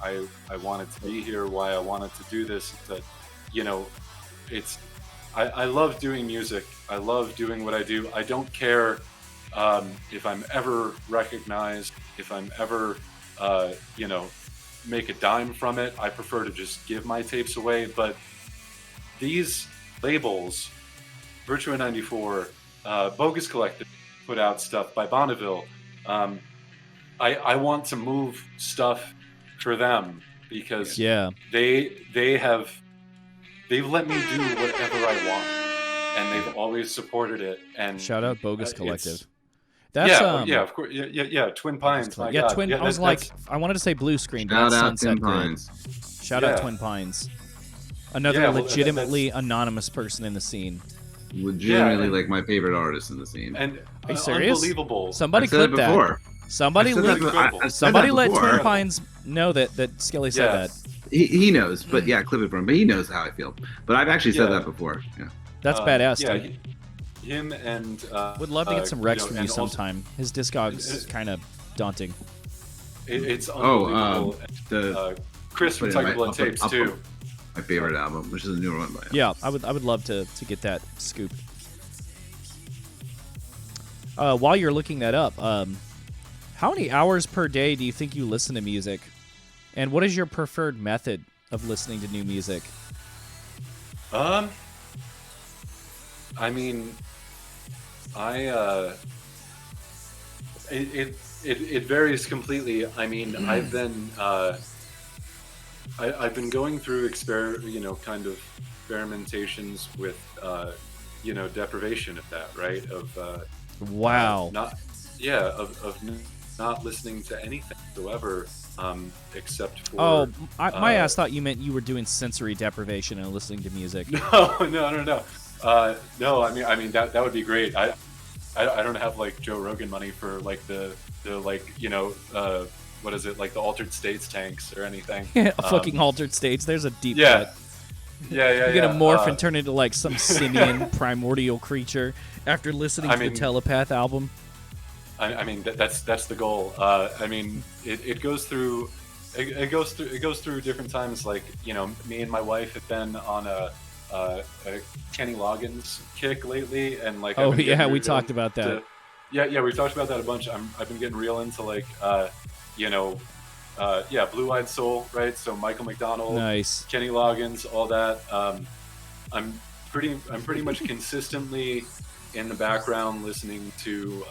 wanted to be here. Why I wanted to do this. That I love doing music. I love doing what I do. I don't care if I'm ever recognized. If I'm ever make a dime from it. I prefer to just give my tapes away. But these labels, Virtua94, Bogus Collective put out stuff by Bonneville. I want to move stuff for them because they've let me do whatever I want, and they've always supported it. And shout out Bogus Collective. That's of course. Yeah, Twin Pines. My God. Twin. I was like, I wanted to say Blue Screen, but that's Sunset Grid. Shout out Twin Pines. Another legitimately anonymous person in the scene. Legitimately, like my favorite artist in the scene. And are you serious? Unbelievable. Somebody clip that. Somebody let Twin Pines know that Skelly said that. He knows, but clip it for him. But he knows how I feel. But I've actually said that before. Yeah, that's badass. Dude. Him and would love to get some Rex from you sometime. His Discogs is kind of daunting. It's unbelievable. Chris from Tiger Blood Tapes too. My favorite album, which is a newer one by him. Yeah, I would love to get that scoop. While you're looking that up, how many hours per day do you think you listen to music? And what is your preferred method of listening to new music? I mean, it varies completely. I mean, I've been going through kind of experimentations with deprivation of that, right? Of not listening to anything whatsoever, except for. My ass thought you meant you were doing sensory deprivation and listening to music. No. No, I mean that would be great. I don't have like Joe Rogan money for like the what is it, like the altered states tanks or anything. Fucking altered states. There's a deep cut. You're gonna morph and turn into like some simian primordial creature after listening to the Telepath album. I mean that's the goal. I mean it goes through different times. Like me and my wife have been on a Kenny Loggins kick lately, and like we talked about that. We've talked about that a bunch. I've been getting real into like Blue Eyed Soul, right? So Michael McDonald, nice, Kenny Loggins, all that. I'm pretty much consistently in the background listening to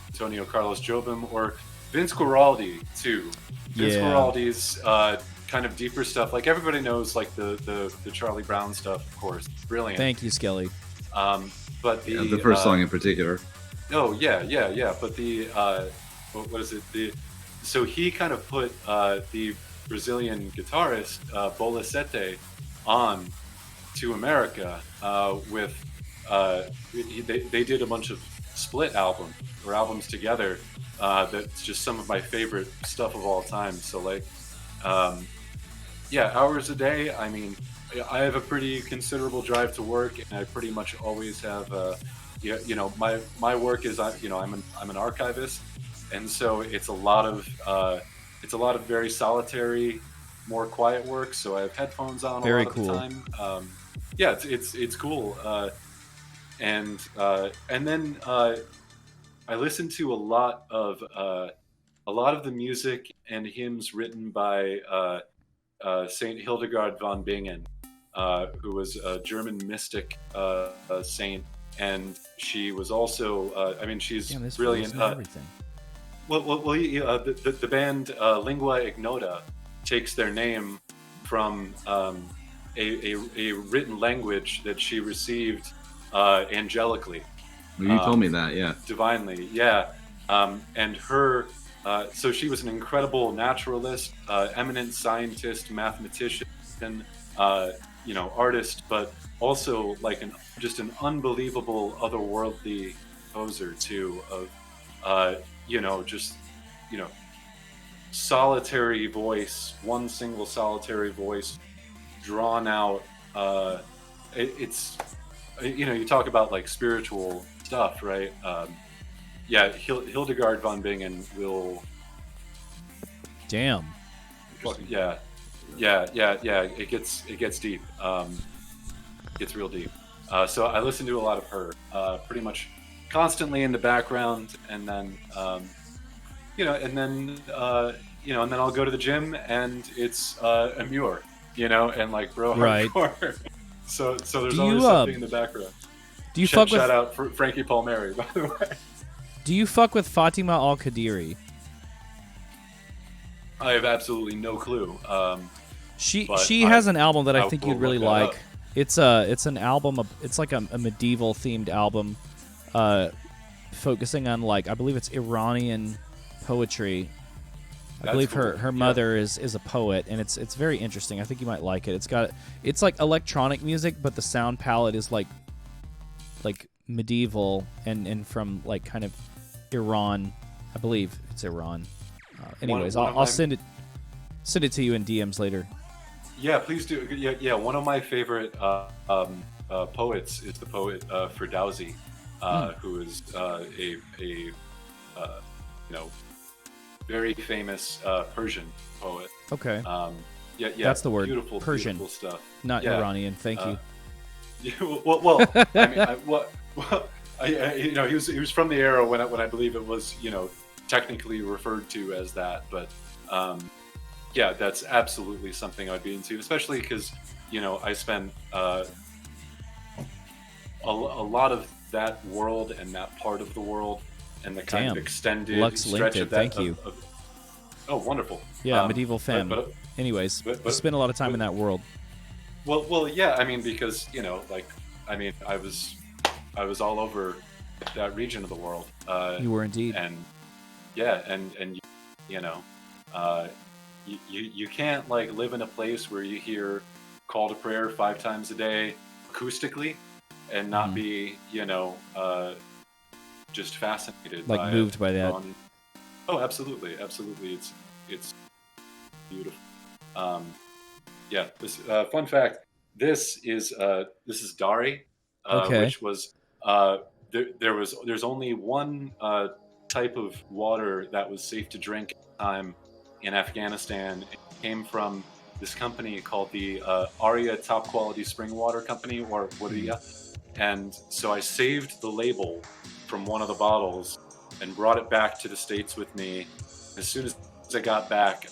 Antonio Carlos Jobim or Vince Guaraldi too. Vince Guaraldi's kind of deeper stuff. Like everybody knows, like the Charlie Brown stuff, of course. Brilliant. Thank you, Skelly. But the first song in particular. Oh yeah. But the what is it? So he kind of put the Brazilian guitarist Bola Sete on to America with they did a bunch of split albums together. That's just some of my favorite stuff of all time. So like hours a day. I mean, I have a pretty considerable drive to work, and I pretty much always have you know, my work is I'm an archivist, and so it's a lot of very solitary, more quiet work. So I have headphones on Very a lot cool. of the time. Yeah, it's cool. And then I listen to a lot of the music and hymns written by Saint Hildegard von Bingen, who was a German mystic saint, and she was also she's Damn, this brilliant. feels everything. The band Lingua Ignota takes their name from a written language that she received angelically. Well, you told me that, yeah. Divinely, yeah. And her, so she was an incredible naturalist, eminent scientist, mathematician, artist, but also like just an unbelievable otherworldly composer too. Of solitary voice, one single solitary voice, drawn out. You talk about like spiritual stuff, right? Hildegard von Bingen will. Damn. Yeah. It gets deep. It gets real deep. So I listen to a lot of her, pretty much constantly in the background, and then and then I'll go to the gym and it's a Muir, and like bro hardcore. So there's always something in the background. Do you fuck with? Shout out for Frankie Palmieri, by the way. Do you fuck with Fatima Al Qadiri? I have absolutely no clue. She has an album that I think you'd really like. Up. It's an album. It's like a medieval themed album, focusing on like I believe it's Iranian poetry. I believe her mother is a poet, and it's very interesting. I think you might like it. It's like electronic music, but the sound palette is like medieval and from like kind of Iran. I believe it's Iran. Anyways, I'll send it to you in DMs later. Yeah, please do. Yeah. One of my favorite poets is the poet Ferdowsi, who is a very famous Persian poet. Okay. Yeah. That's the word. Beautiful, Persian. beautiful stuff. Not Iranian. Thank you. Well, he was from the era when I believe it was technically referred to as that, but that's absolutely something I'd be into, especially because I spent a lot of that world and that part of the world and the kind of extended stretch of that. Thank you. Oh, wonderful. Yeah, medieval femme. Anyways, spend a lot of time in that world. Well, yeah. I mean, because I was all over that region of the world. You were indeed. And you can't like live in a place where you hear call to prayer 5 times a day acoustically and not be just fascinated like by moved by that. Oh, absolutely it's beautiful. This fun fact, this is Dari, which was there's only one type of water that was safe to drink at the time in Afghanistan. It came from this company called the Arya Top Quality Spring Water Company, or Wariya. And so I saved the label from one of the bottles and brought it back to the States with me. As soon as I got back,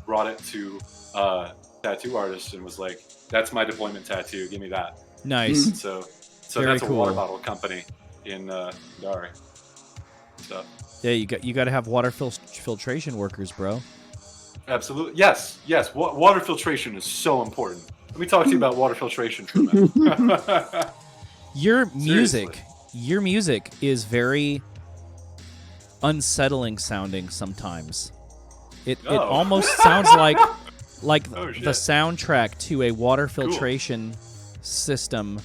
brought it to a tattoo artist and was like, "That's my deployment tattoo. Give me that." Nice. So Very that's cool. a water bottle company in Dari. So. Yeah, you got to have water filtration workers, bro. Absolutely. Yes. Water filtration is so important. Let me talk to you about water filtration for a minute. Your music is very unsettling sounding sometimes. It almost sounds like the soundtrack to a water filtration system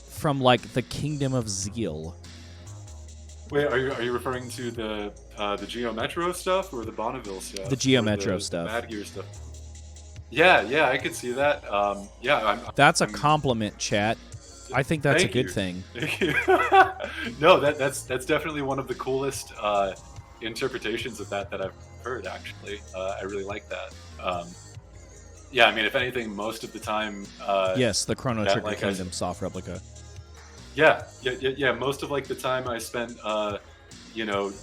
from like the Kingdom of Zeal. Wait, are you referring to the Geo Metro stuff or the Bonneville stuff? The Geo Metro stuff. The Bad Gear stuff. Yeah, I could see that. That's a compliment, chat. I think that's Thank a good you. thing. Thank you. No, that's definitely one of the coolest interpretations of that I've heard. Actually, I really like that. Yeah, I mean, if anything, most of the time. Yes, the Chrono that, Trigger like, Kingdom soft replica. Yeah. Most of like the time I spent,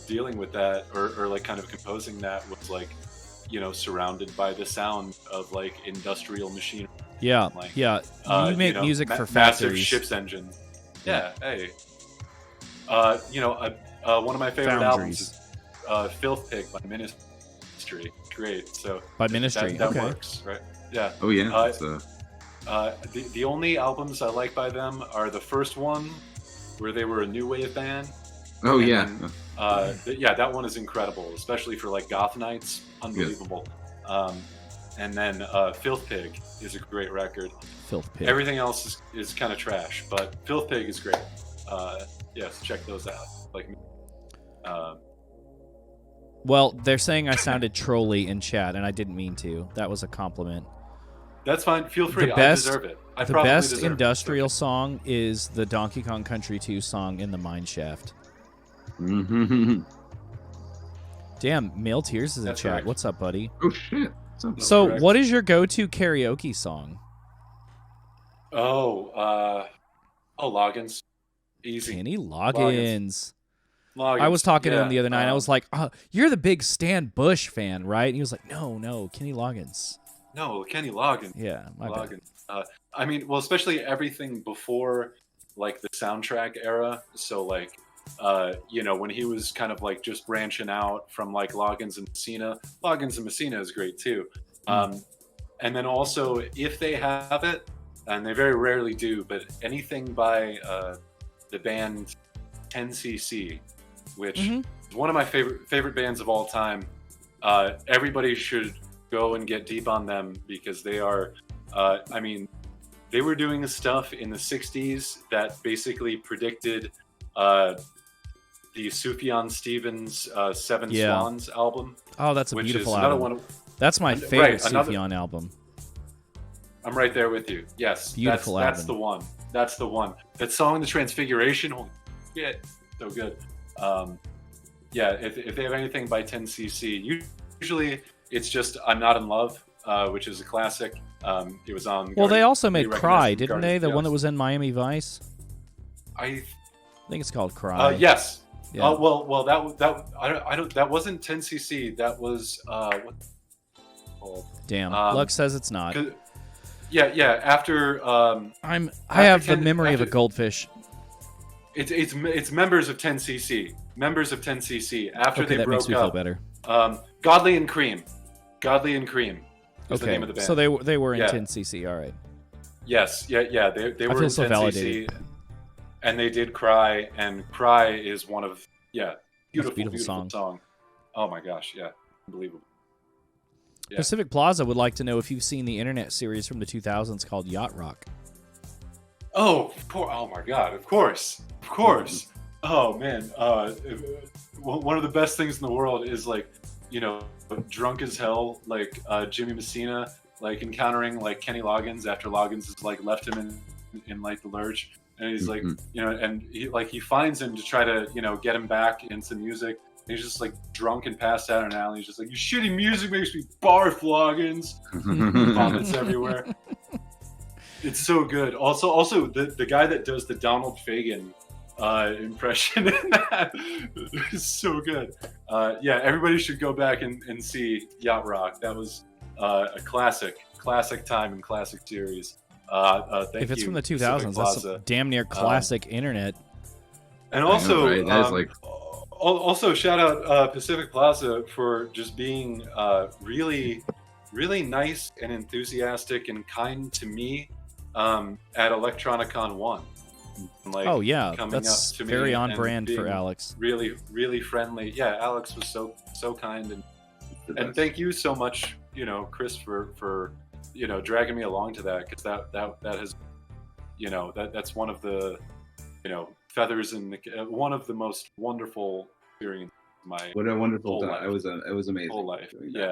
dealing with that or like kind of composing that was like, surrounded by the sound of like industrial machinery. Yeah, Like, yeah. You make music for massive factories. ship's engines. Yeah. Hey. One of my favorite albums is Filth Pig by Ministry. Great. So By Ministry, that okay. works, right? Yeah. Oh yeah. The only albums I like by them are the first one, where they were a new wave band. Oh And yeah. then, that one is incredible, especially for like goth nights. Unbelievable. And then Filth Pig is a great record. Filth Pig. Everything else is kind of trash, but Filth Pig is great. Yes, check those out. Like, Well, they're saying I sounded trolly in chat, and I didn't mean to. That was a compliment. that's fine. Feel free. The I best, deserve it. I the probably best deserve industrial song is the Donkey Kong Country 2 song in the Mine Shaft. Damn, Male Tears is in That's chat. correct. What's up, buddy? Oh shit. So, correct. what is your go-to karaoke song? it. Loggins. Easy. Kenny Loggins. Loggins. I was talking to him the yeah, other night. I was like, "You're the big Stan Bush fan, right?" And he was like, "No, Kenny Loggins." No, Kenny Loggins. Yeah, my bad. Loggins. I mean, well, especially everything before like the soundtrack era. So like, when he was kind of like just branching out from like Loggins and Messina. Loggins and Messina is great too. And then also, if they have it, and they very rarely do, but anything by the band 10cc, which is one of my favorite bands of all time. Everybody should go and get deep on them because they are, they were doing stuff in the 60s that basically predicted the Sufjan Stevens Seven Swans album. Oh, that's a which beautiful is another album. one. That's my favorite another- Sufjan album. I'm right there with you. Yes, Beautiful that's album. the one. That's the one. That song, The Transfiguration, holy shit, so good. If they have anything by 10cc, usually it's just I'm Not in Love, which is a classic. It was on. Well, they also made recognized Cry, in didn't they? Guardians The of one that Galaxy. was in Miami Vice. I think it's called Cry. Yes. Yeah. Well, that wasn't 10cc. That was what? Damn. Lux says it's not. Yeah. After I have the memory of a goldfish. It's members of 10cc. Members of 10cc. After Okay, they that broke makes me up. feel better. Godly and Cream. Godly and Cream. Is the Okay, name of the band. so they were in Yeah. 10cc. All right. Yes. Yeah. They I were feel in so 10cc. validated. And they did Cry, and Cry is one of beautiful song. Oh my gosh, yeah, unbelievable. Yeah. Pacific Plaza would like to know if you've seen the internet series from the 2000s called Yacht Rock. Oh, of course. Oh my God, of course. Oh man, one of the best things in the world is like, drunk as hell, like Jimmy Messina, like encountering like Kenny Loggins after Loggins has like left him in like the lurch. And he's like, and he finds him to try to, get him back into music. And he's just like drunk and passed out in an alley. He's just like, your shitty music makes me barf, Loggins. Vomits everywhere. It's so good. Also, the guy that does the Donald Fagen impression in that is so good. Everybody should go back and see Yacht Rock. That was a classic time and classic series. If it's from the 2000s, that's a damn near classic internet. And also, right? That is like... also shout out Pacific Plaza for just being really, really nice and enthusiastic and kind to me at Electronicon 1. Like, oh yeah, coming that's up to very me on and brand for being Alex. Really, really friendly. Yeah, Alex was so kind, and thank you so much, Chris, for dragging me along to that, because that has, that's one of the, feathers in the one of the most wonderful experiences of my What a wonderful whole time! life. It was amazing. Whole life. doing Yeah.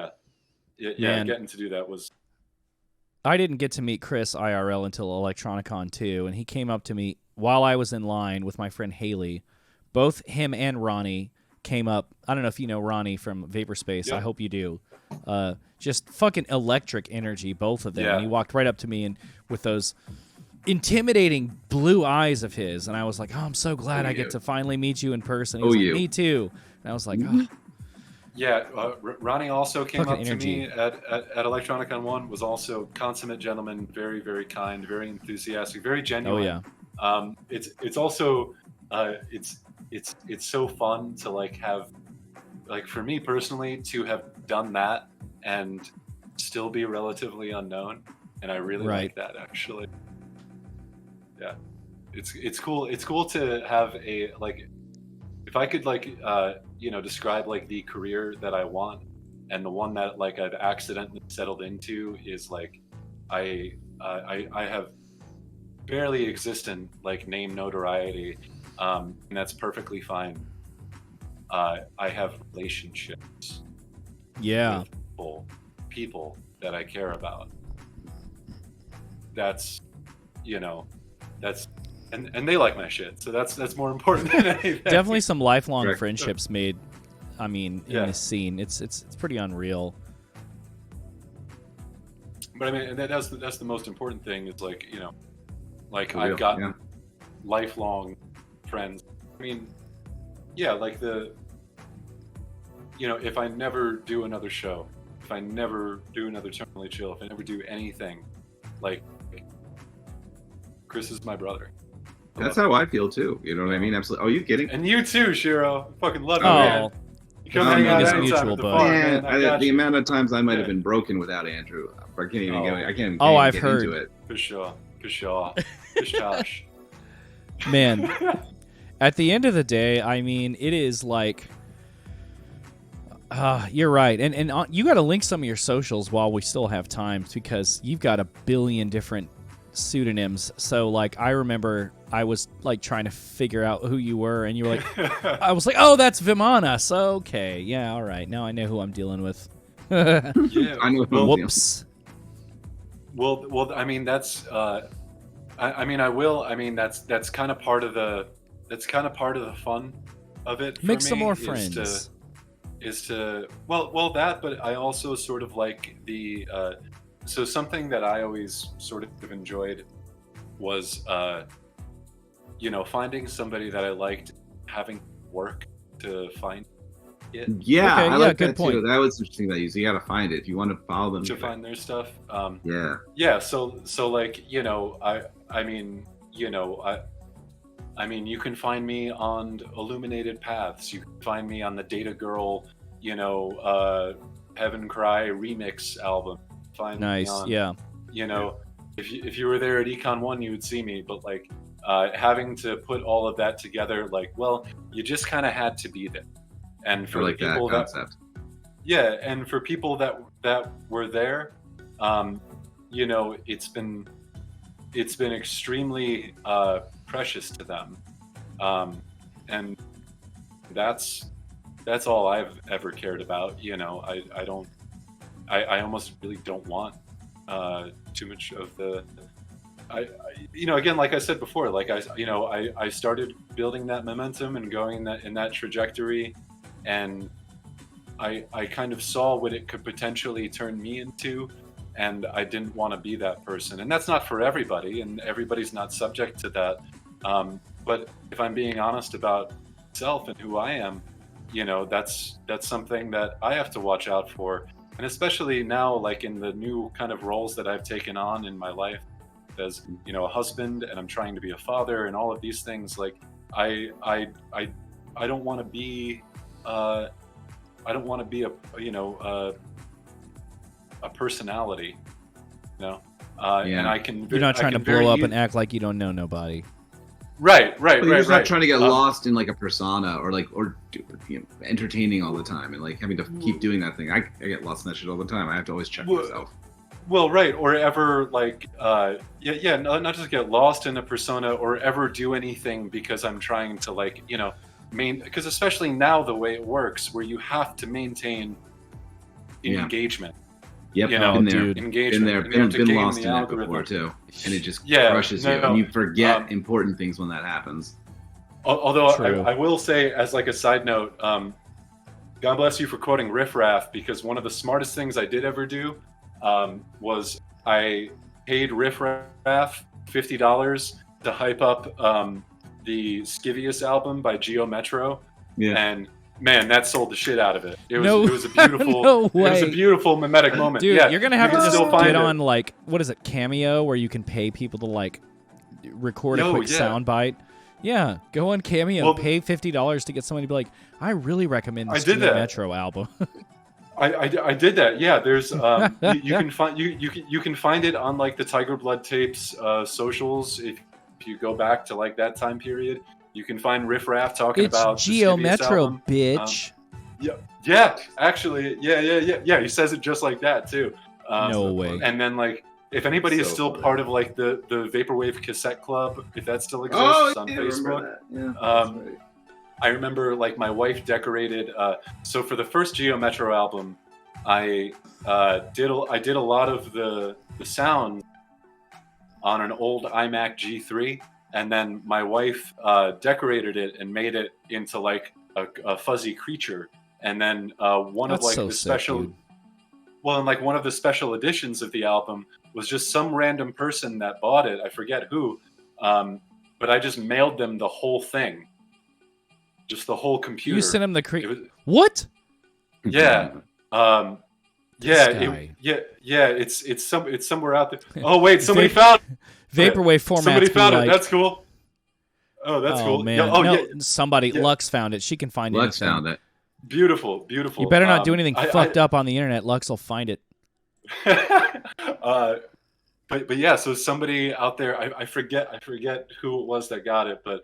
that. Yeah. Man. Getting to do that was. I didn't get to meet Chris IRL until Electronicon 2, and he came up to me while I was in line with my friend Haley. Both him and Ronnie came up. I don't know if you know Ronnie from Vaporspace. Yep. I hope you do. Just fucking electric energy, both of them. Yeah. And he walked right up to me and with those intimidating blue eyes of his, and I was like, "Oh, I'm so glad I get to finally meet you in person." He was like, "Me too." And I was like, "Oh." Yeah, Ronnie also came Fucking up to me at Electronicon 1, was also consummate gentleman, very, very kind, very enthusiastic, very genuine. Oh, yeah. It's also, it's so fun to like have, like for me personally, to have done that and still be relatively unknown. And I really like that, actually. Yeah, it's cool. It's cool to have a, like, if I could like, describe like the career that I want, and the one that like I've accidentally settled into is like, I have barely existent like name notoriety, and that's perfectly fine. I have relationships. Yeah. With people that I care about. That's, and they like my shit, so that's more important than anything. Definitely some lifelong friendships made. I mean, in this scene, it's pretty unreal. But I mean, that's the most important thing. Is like, like I've gotten lifelong friends. I mean, like if I never do another show, if I never do another Terminally Chill, if I never do anything, like Chris is my brother. That's how I feel too. You know what I mean? Absolutely. Oh, you kidding? And you too, Shiro. I fucking love you, man. You come hang out anytime at the bar, man. The amount of times I might have been broken without Andrew, I can't even get. I can't. I've get heard. Into it. For sure. Fish Tosh. Man, at the end of the day, I mean, it is like, you're right, and you got to link some of your socials while we still have time, because you've got a billion different pseudonyms. So like, I remember I was like trying to figure out who you were, and you were like, I was like, oh, that's Vimanas. Okay, yeah, all right, now I know who I'm dealing with. Yeah, I know. Whoops. Well, I mean, that's. I mean, that's kind of part of the fun of it. For Make some me, more friends. Is to that, but I also sort of like the. So something that I always sort of enjoyed was, finding somebody that I liked, having work to find it. Yeah, okay, I like good that point. too. That was interesting. That you got to find it if you want to follow them. To find their stuff. Yeah. So like, I mean, you can find me on Illuminated Paths. You can find me on the Data Girl, Heaven Cry remix album. Find nice, me on, if you were there at Econ 1, you would see me. But like, having to put all of that together, like, well, you just kind of had to be there. And for like people that concept. And for people that were there, it's been extremely precious to them, and that's all I've ever cared about. I almost really don't want too much of the. Again, like I said before, like I started building that momentum and going in that trajectory, and I kind of saw what it could potentially turn me into, and I didn't want to be that person. And that's not for everybody, and everybody's not subject to that. But if I'm being honest about myself and who I am, that's something that I have to watch out for. And especially now, like in the new kind of roles that I've taken on in my life as, a husband, and I'm trying to be a father and all of these things, like I don't want to be a personality, and I can. You're not trying to blow up and act like you don't know nobody. Right. You're just not trying to get lost in like a persona or entertaining all the time and like having to keep doing that thing. I get lost in that shit all the time. I have to always check myself. Well, right, or ever like, not just get lost in a persona or ever do anything because I'm trying to like, because especially now the way it works, where you have to maintain engagement. Yep, you know, been there, engagement. been there, And you have to been game lost the in that algorithm. before too, and it just Yeah, crushes you, and you forget important things when that happens. Although I will say, as like a side note, God bless you for quoting Riff Raff, because one of the smartest things I did ever do was I paid Riff Raff $50 to hype up the Skivius album by Geo Metro, and man, that sold the shit out of it. It was a beautiful, it was a beautiful mimetic moment. Dude, yeah, you're gonna have to can just still find get it. on like what is it, Cameo, where you can pay people to like record a quick soundbite. Yeah, go on Cameo, pay $50 to get somebody to be like, I really recommend the Geo Metro album. I did that. Yeah, there's you can find you can find it on like the Tiger Blood Tapes socials if you go back to like that time period. You can find Riff Raff talking about Geo the Skivius Metro, album. bitch. Yeah. Actually, yeah. He says it just like that too. No way. And then like, if anybody is still part of like the Vaporwave Cassette Club, if that still exists on Facebook, right. I remember like my wife decorated. So for the first Geo Metro album, I did a lot of the sound on an old iMac G3. And then my wife decorated it and made it into like a fuzzy creature. And then one of like the special, well, and like one of the special editions of the album was just some random person that bought it. I forget who, but I just mailed them the whole thing, just the whole computer. You sent them the what? Yeah, It's somewhere out there. Oh wait, somebody found. Vaporwave format. Somebody found it. That's cool. Oh, that's cool. Man. Somebody, Lux found it. She can find it. Lux found it. Beautiful. You better not do anything fucked up on the internet. Lux will find it. But yeah, so somebody out there, I forget who it was that got it, but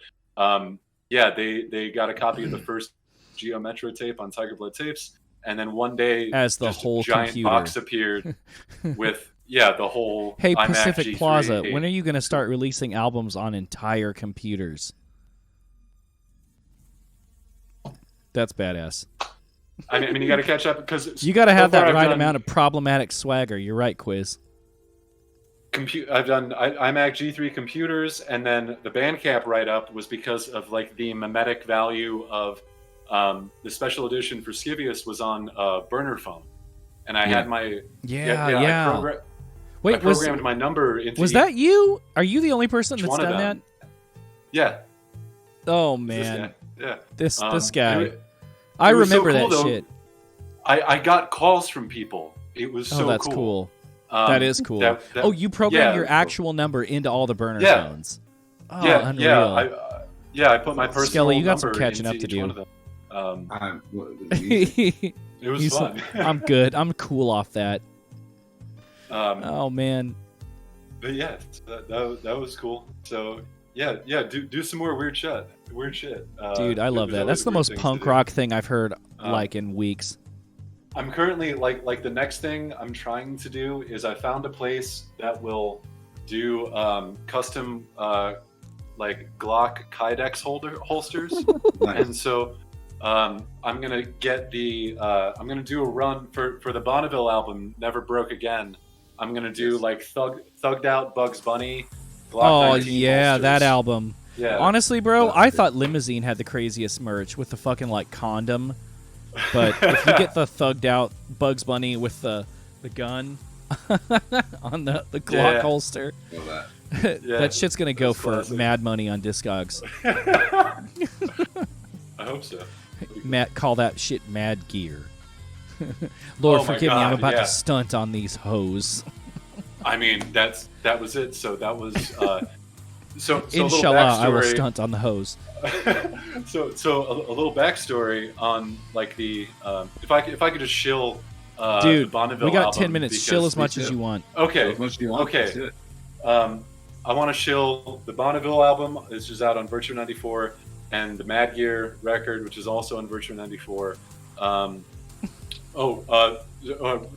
yeah, they got a copy of the first Geo Metro tape on Tiger Blood Tapes, and then one day, as the just whole a giant computer box appeared with. Yeah, the whole. Hey, iMac Pacific G3 Plaza, tape. when are you going to start releasing albums on entire computers? That's badass. I mean, you got to catch up because you got to have that right amount of problematic swagger. You're right, Quiz. I've done iMac G3 computers, and then the Bandcamp write-up was because of like the mimetic value of the special edition for Skivius was on burner phone, and I had my Wait, I programmed my number into. Was that you? Are you the only person that's done that? Yeah. Oh man. This guy. Anyway, I remember so cool, that though. shit. I got calls from people. It was so that's cool. That is cool. You programmed your actual number into all the burner phones. Oh, unreal. I put my personal Skelly, you got number some catching up into to each do. one of them. It was fun. I'm good. I'm cool off that. Oh man. But yeah, that was cool. So yeah, do some more weird shit. Dude, I love that. That's the most punk rock thing I've heard like in weeks. I'm currently like the next thing I'm trying to do is I found a place that will do custom like Glock Kydex holsters, and so I'm gonna get I'm gonna do a run for the Bonneville album Never Broke Again. I'm gonna do like thugged out Bugs Bunny. Glock 19 holsters. That album. Yeah. Honestly, bro, I thought Limousine had the craziest merch with the fucking like condom. But if you get the thugged out Bugs Bunny with the gun on the Glock holster, that shit's gonna go for classic. Mad money on Discogs. I hope so. Call that shit Mad Gear. Lord, forgive me, I'm about to stunt on these hoes. I mean, that was it. So that was so Inshallah, I will stunt on the hose. so a little backstory on like the if I could just shill dude, the Bonneville we got album 10 minutes. Shill as much as you want. Okay, as much as you want. Okay. I want to shill the Bonneville album. This is out on Virtua94, and the Mad Gear record, which is also on Virtua94.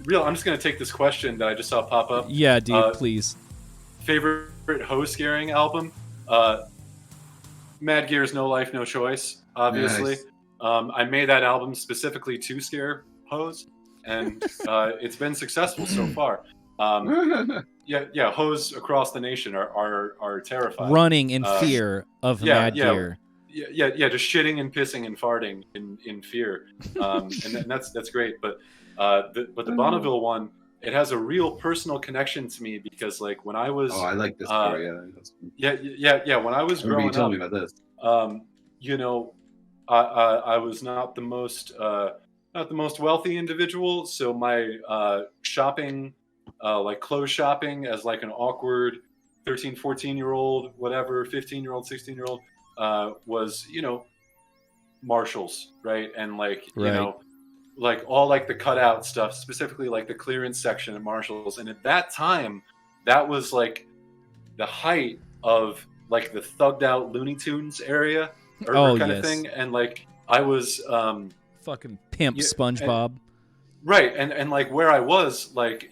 Real. I'm just gonna take this question that I just saw pop up. Yeah, dude, please. Favorite hose scaring album? Mad Gear's No Life, No Choice, obviously. Nice. I made that album specifically to scare hose. and it's been successful so far. Hoes across the nation are terrified, running in fear of Mad Gear. Just shitting and pissing and farting in fear, and that's great. But the Bonneville one, it has a real personal connection to me because like when I was I like this story. When I was growing tell up, me about this. I was not the most wealthy individual, so my shopping, like clothes shopping as like an awkward 13, 14-year-old, whatever, 15-year-old, 16-year-old, was, Marshalls, right? And like, like all like the cutout stuff, specifically like the clearance section at Marshalls. And at that time, that was like the height of like the thugged out Looney Tunes area or kind of thing. And like I was fucking pimp SpongeBob. Right. And like where I was, like,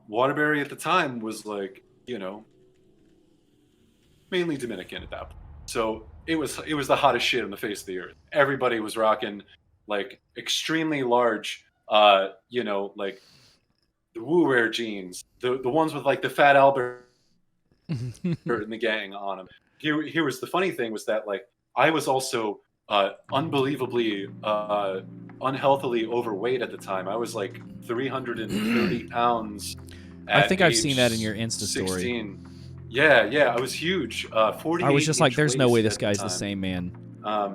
Waterbury at the time was like, mainly Dominican at that point. So it was the hottest shit on the face of the earth. Everybody was rocking like extremely large, like the Woo Wear jeans, the ones with like the Fat Albert and the gang on them. Here was the funny thing was that like I was also unbelievably unhealthily overweight at the time. I was like 330 pounds. I think I've seen that in your Insta 16. story. Yeah, I was huge. 48. I was just like, there's no way this guy's the same man. I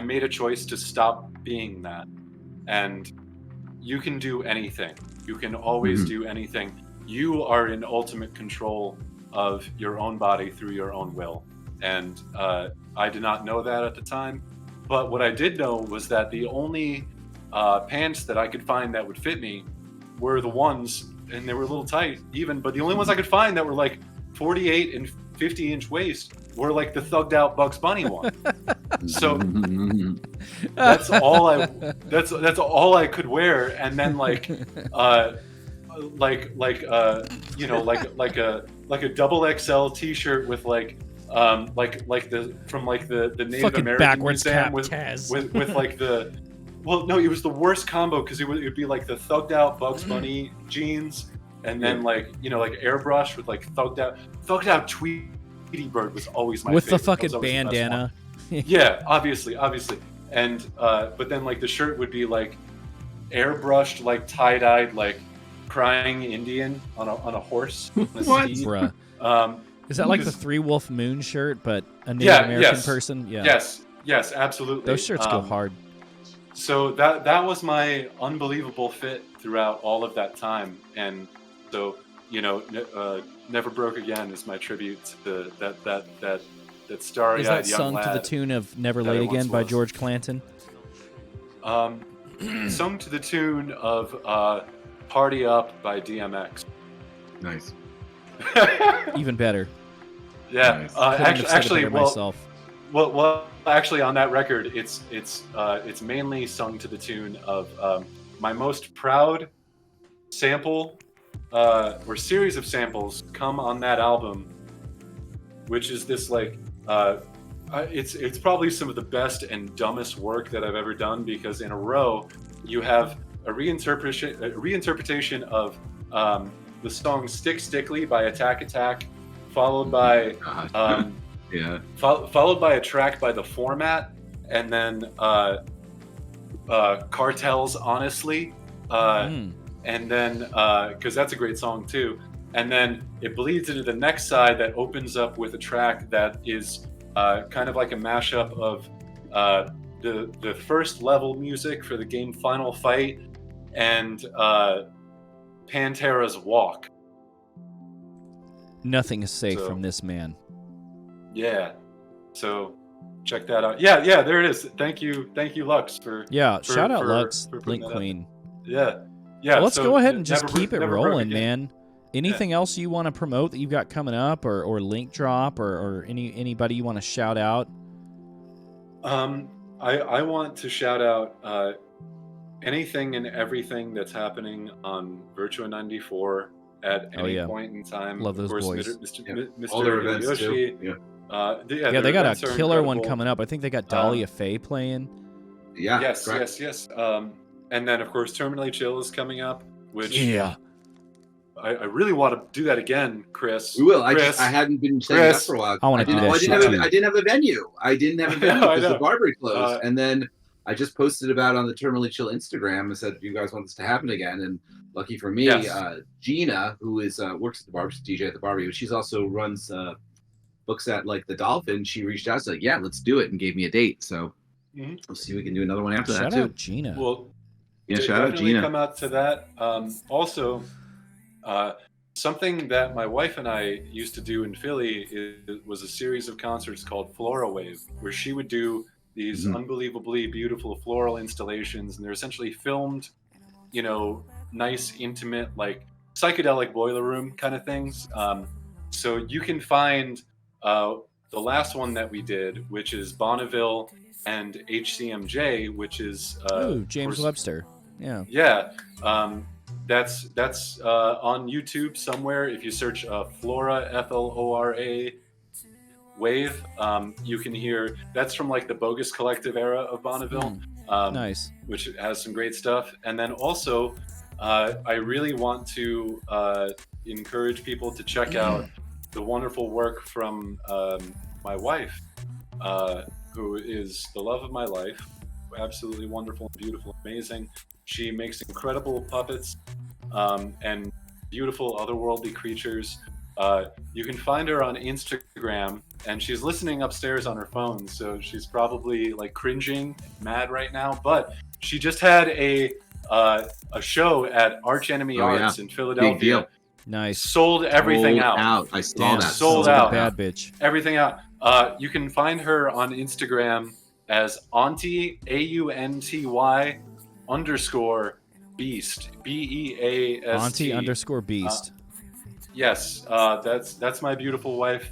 made a choice to stop being that, and you can do anything. You can always do anything. You are in ultimate control of your own body through your own will. And I did not know that at the time. But what I did know was that the only pants that I could find that would fit me were the ones, and they were a little tight even, but the only ones I could find that were like 48 and 50-inch waist were like the thugged out Bugs Bunny one. So that's all I could wear. And then like a double XL T-shirt with like the from like the Native fucking American backwards Museum cap with Taz. with like the, well, no, it was the worst combo because it would be like the thugged out Bugs Bunny jeans, and then like airbrush with like thugged out Tweety Bird was always my with favorite. the fucking bandana. Yeah, obviously, and but then like the shirt would be like airbrushed, like tie-dyed, like crying Indian on a horse. On a steed. Bruh. Is that like the Three Wolf Moon shirt, but a Native American person? Yeah. Yes, absolutely. Those shirts go hard. So that was my unbelievable fit throughout all of that time, and so Never Broke Again is my tribute to that starry-eyed Is that young sung lad to the tune of Never Late Again by George Clanton? Sung to the tune of Party Up by DMX. Nice. Even better. Yeah. Nice. Actually, myself. Well, actually, on that record, it's mainly sung to the tune of my most proud sample or series of samples come on that album, which is this like it's probably some of the best and dumbest work that I've ever done, because in a row you have a reinterpretation of the song "Stick Stickly" by Attack Attack, followed by followed by a track by The Format, and then Cartel's "Honestly," and then because that's a great song too, and then it bleeds into the next side that opens up with a track that is kind of like a mashup of the first level music for the game Final Fight and Pantera's Walk. Nothing is safe from this man. Yeah, so check that out. Yeah, there it is. Thank you, Lux, for shout out Lux, for Link Queen. Yeah. Well, let's go ahead and just never keep it rolling, man. Anything else you want to promote that you've got coming up, or link drop, or anybody you want to shout out? I want to shout out anything and everything that's happening on Virtua94 at any point in time. Love those boys. Mr. All their events Hideyoshi. too. They got a killer one coming up. I think they got Dahlia Faye playing. Yeah. Yes, correct. yes. And then of course Terminally Chill is coming up, which Yeah. I really want to do that again, Chris. We will. Chris, I hadn't been setting it up Chris. for a while. I wanna do that I shit didn't have too. I didn't have a venue. I didn't have a venue I because the know. Barbary closed. Uh, And then I just posted about it on the Terminally Chill Instagram and said, "You guys want this to happen again?" And lucky for me, Yes. Gina, who is works at the Barbary, she's DJ at the Barbary, but she's also runs books at like the Dolphin. She reached out, said, "Yeah, let's do it," and gave me a date. So Mhm. we'll see if we can do another one after Shout that too. out Gina. Well, Yeah, shout out definitely Gina. come out to that. Also, something that my wife and I used to do in Philly was a series of concerts called Floral Wave, where she would do these unbelievably beautiful floral installations, and they're essentially filmed, nice, intimate, like psychedelic boiler room kind of things. So you can find the last one that we did, which is Bonneville and HCMJ, which is James Webster. Yeah. Yeah, that's on YouTube somewhere. If you search Flora FLORA Wave, you can hear. That's from like the Bogus Collective era of Bonneville. Nice. Which has some great stuff. And then also, I really want to encourage people to check out the wonderful work from my wife, who is the love of my life. Absolutely wonderful, beautiful, amazing. She makes incredible puppets and beautiful otherworldly creatures. You can find her on Instagram, and she's listening upstairs on her phone, so she's probably like cringing, mad right now. But she just had a show at Arch Enemy Arts in Philadelphia. Big deal. Nice. Sold everything out. I saw that. Sold out. Bad bitch. Everything out. You can find her on Instagram as Auntie AUNTY _ Beast BEAST. Auntie _ Beast. Yes, that's my beautiful wife,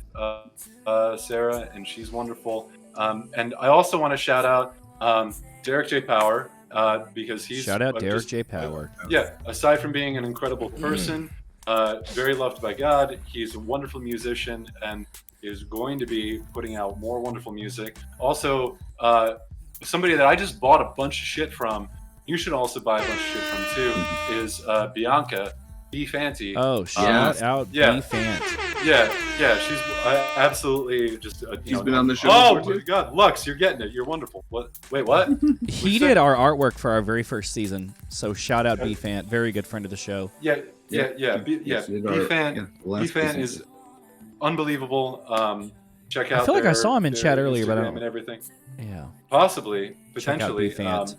Sarah, and she's wonderful. And I also want to shout out Derek J. Power because he's Shout out Derek J. Power. Yeah, aside from being an incredible person, very loved by God, he's a wonderful musician and is going to be putting out more wonderful music. Also, somebody that I just bought a bunch of shit from, you should also buy a bunch of shit from too, is Bianca B. Fanti. Oh, shout out B. Fant. Yeah, she's absolutely just. She's been on the show. Oh before, my too? God, Lux, you're getting it. You're wonderful. What? Wait, what? He did our artwork for our very first season, so shout out B. Fant, very good friend of the show. Yeah. She did our- B-Fan, the last B-Fan season. is unbelievable. Check out. I feel like I their- saw him in their chat earlier, but I Instagram don't. and everything. Yeah. Possibly, Check out potentially. B-Fant.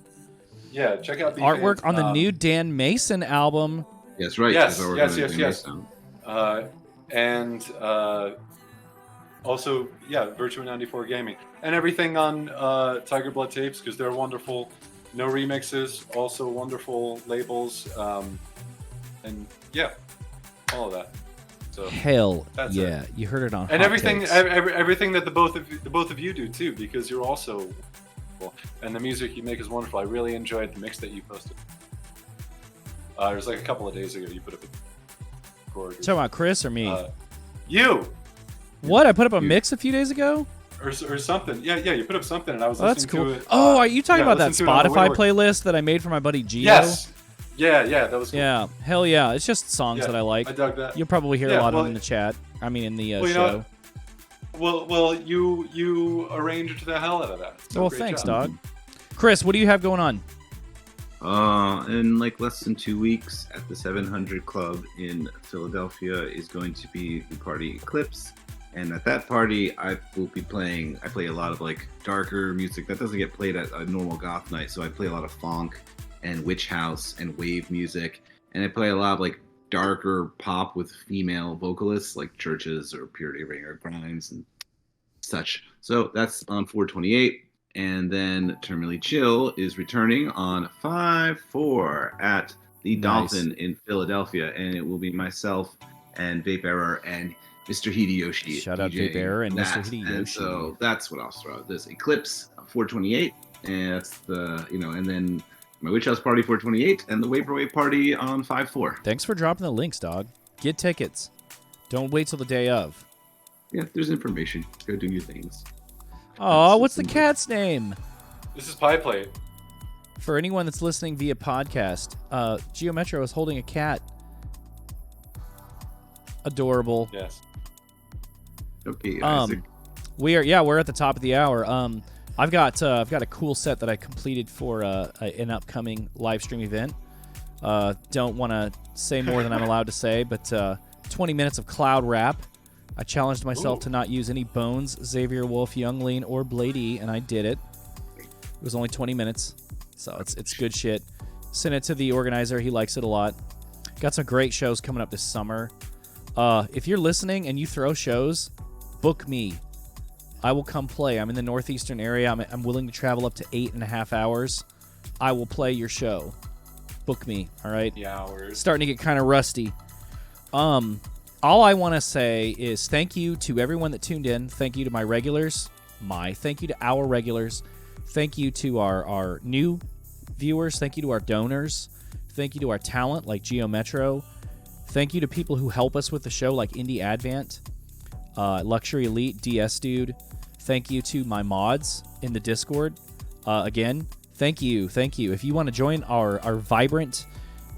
Yeah, check out B-Fant. Artwork on the new Dan Mason album. Yes, right. Yes, That's our yes. organization. And also, Virtua94 Gaming and everything on Tiger Blood Tapes because they're wonderful. No remixes, also wonderful labels, and all of that. So Hell that's yeah, it. you heard it on. And Hot everything, Takes. everything that the both of you do too, because you're also wonderful. And the music you make is wonderful. I really enjoyed the mix that you posted. It was like a couple of days ago. You put up a record. Talking about Chris or me? You What? I put up a mix a few days ago. or something. Yeah. You put up something, and I was Oh, that's listening cool. to it. Oh, are you talking about that listening to it on the Spotify way to work. playlist that I made for my buddy Geo? Yes. Yeah. That was cool. Yeah. Hell yeah. It's just songs Yeah, that I like. I dug that. You'll probably hear a Yeah, lot of well, them in the chat. I mean, in the well, you know show. Well, you arranged the hell out of that. So Well, great thanks, job. dog. Chris, what do you have going on? In like less than 2 weeks at the 700 Club in Philadelphia is going to be the party Eclipse. And at that party, I will be playing. I play a lot of like darker music that doesn't get played at a normal goth night. So I play a lot of funk and witch house and wave music, and I play a lot of like darker pop with female vocalists like Churches or Purity Ring or Grimes and such. So that's on 4/28, and then Terminally Chill is returning on 5/4 at the Nice. Dolphin in Philadelphia, and it will be myself and Vape Error and Mr. Hideyoshi. Shout out DJing Vape Error and Mr. that. Hideyoshi. And so that's what I'll throw out. This Eclipse 4/28, and that's the and then my Witch House party 4/28, and the Vaporwave party on 5/4. Thanks for dropping the links, dog. Get tickets. Don't wait till the day of. Yeah, there's information. Go do new things. Oh, what's the cat's name? This is Pie Plate. For anyone that's listening via podcast, Geo Metro is holding a cat. Adorable. Yes. Okay, Isaac. We're at the top of the hour. I've got a cool set that I completed for an upcoming live stream event. Don't want to say more than I'm allowed to say, but 20 minutes of cloud rap. I challenged myself to not use any Bones, Xavier Wolf, Younglean, or Blade, and I did it. It was only 20 minutes, so it's good shit. Sent it to the organizer. He likes it a lot. Got some great shows coming up this summer. If you're listening and you throw shows, book me. I will come play. I'm in the northeastern area. I'm willing to travel up to 8.5 hours. I will play your show. Book me, all right? The hours. Starting to get kind of rusty. All I want to say is thank you to everyone that tuned in. Thank you to my regulars. Thank you to our regulars. Thank you to our new viewers. Thank you to our donors. Thank you to our talent like Geo Metro. Thank you to people who help us with the show like Indy Advant, Luxury Elite, DS Dude. Thank you to my mods in the Discord. Again, thank you. If you want to join our vibrant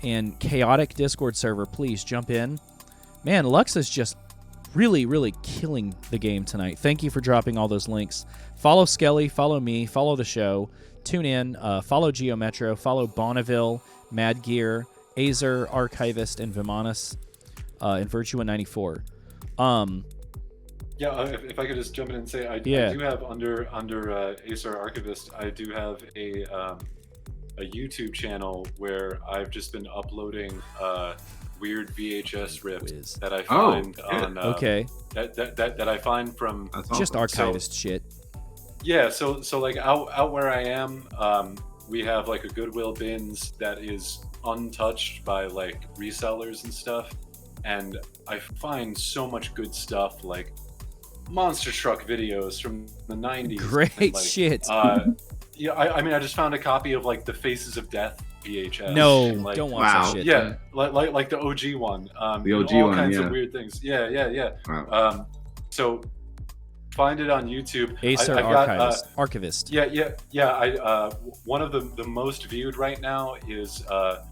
and chaotic Discord server, please jump in. Man, Lux is just really, really killing the game tonight. Thank you for dropping all those links. Follow Skelly, follow me, follow the show. Tune in, follow Geo Metro, follow Bonneville, Mad Gear, Aesir Archivist, and Vimanas, and Virtua94. If I could just jump in and say, I do have under Aesir Archivist, I do have a YouTube channel where I've just been uploading weird VHS rips that I find on that I find from just archivist shit. Yeah, so like out where I am, we have like a Goodwill bins that is untouched by like resellers and stuff, and I find so much good stuff like monster truck videos from the 90s. Great shit. I mean, I just found a copy of like the Faces of Death VHS. No, like, don't watch that shit. Yeah, like the OG one. The OG all one, kinds of weird things. Yeah. Wow. So find it on YouTube. Aesir Archivist. Yeah. One of the most viewed right now is a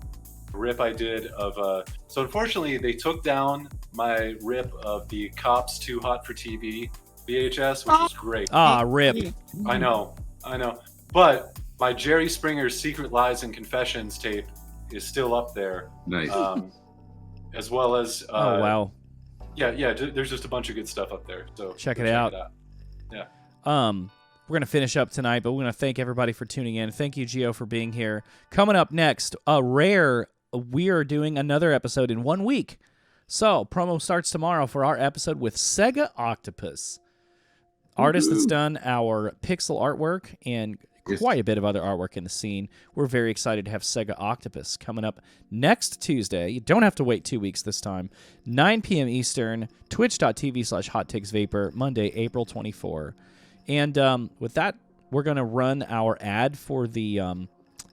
rip I did of. So unfortunately, they took down my rip of the Cops Too Hot for TV VHS, which was great. Rip. I know. But my Jerry Springer Secret Lies and Confessions tape is still up there. Nice. As well as. Oh wow. Yeah. There's just a bunch of good stuff up there. So check it out. Yeah. We're gonna finish up tonight, but we're gonna thank everybody for tuning in. Thank you, Geo, for being here. Coming up next, we are doing another episode in 1 week. So promo starts tomorrow for our episode with Sega Octopus, artist that's done our pixel artwork and quite a bit of other artwork in the scene. We're very excited to have Sega Octopus coming up next Tuesday. You don't have to wait 2 weeks this time. 9 p.m. Eastern, twitch.tv/HotTakesVapor, Monday, April 24. And with that, we're going to run our ad for the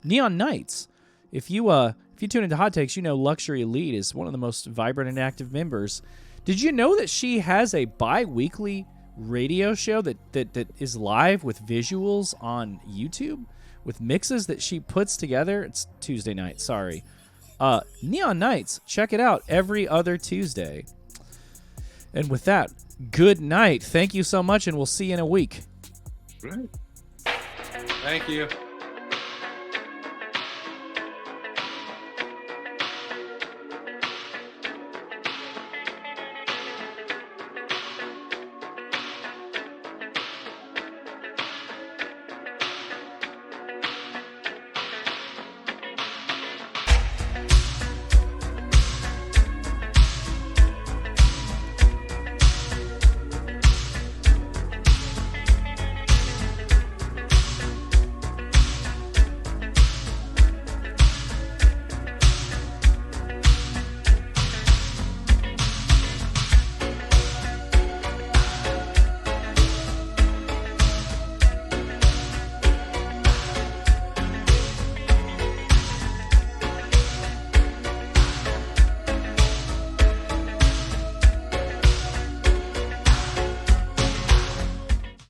Neon Knights. If you tune into Hot Takes, you know Luxury Elite is one of the most vibrant and active members. Did you know that she has a bi-weekly radio show that is live with visuals on YouTube with mixes that she puts together? It's Tuesday night, sorry. Neon Knights, check it out every other Tuesday. And with that, good night. Thank you so much, and we'll see you in a week. Right. Thank you.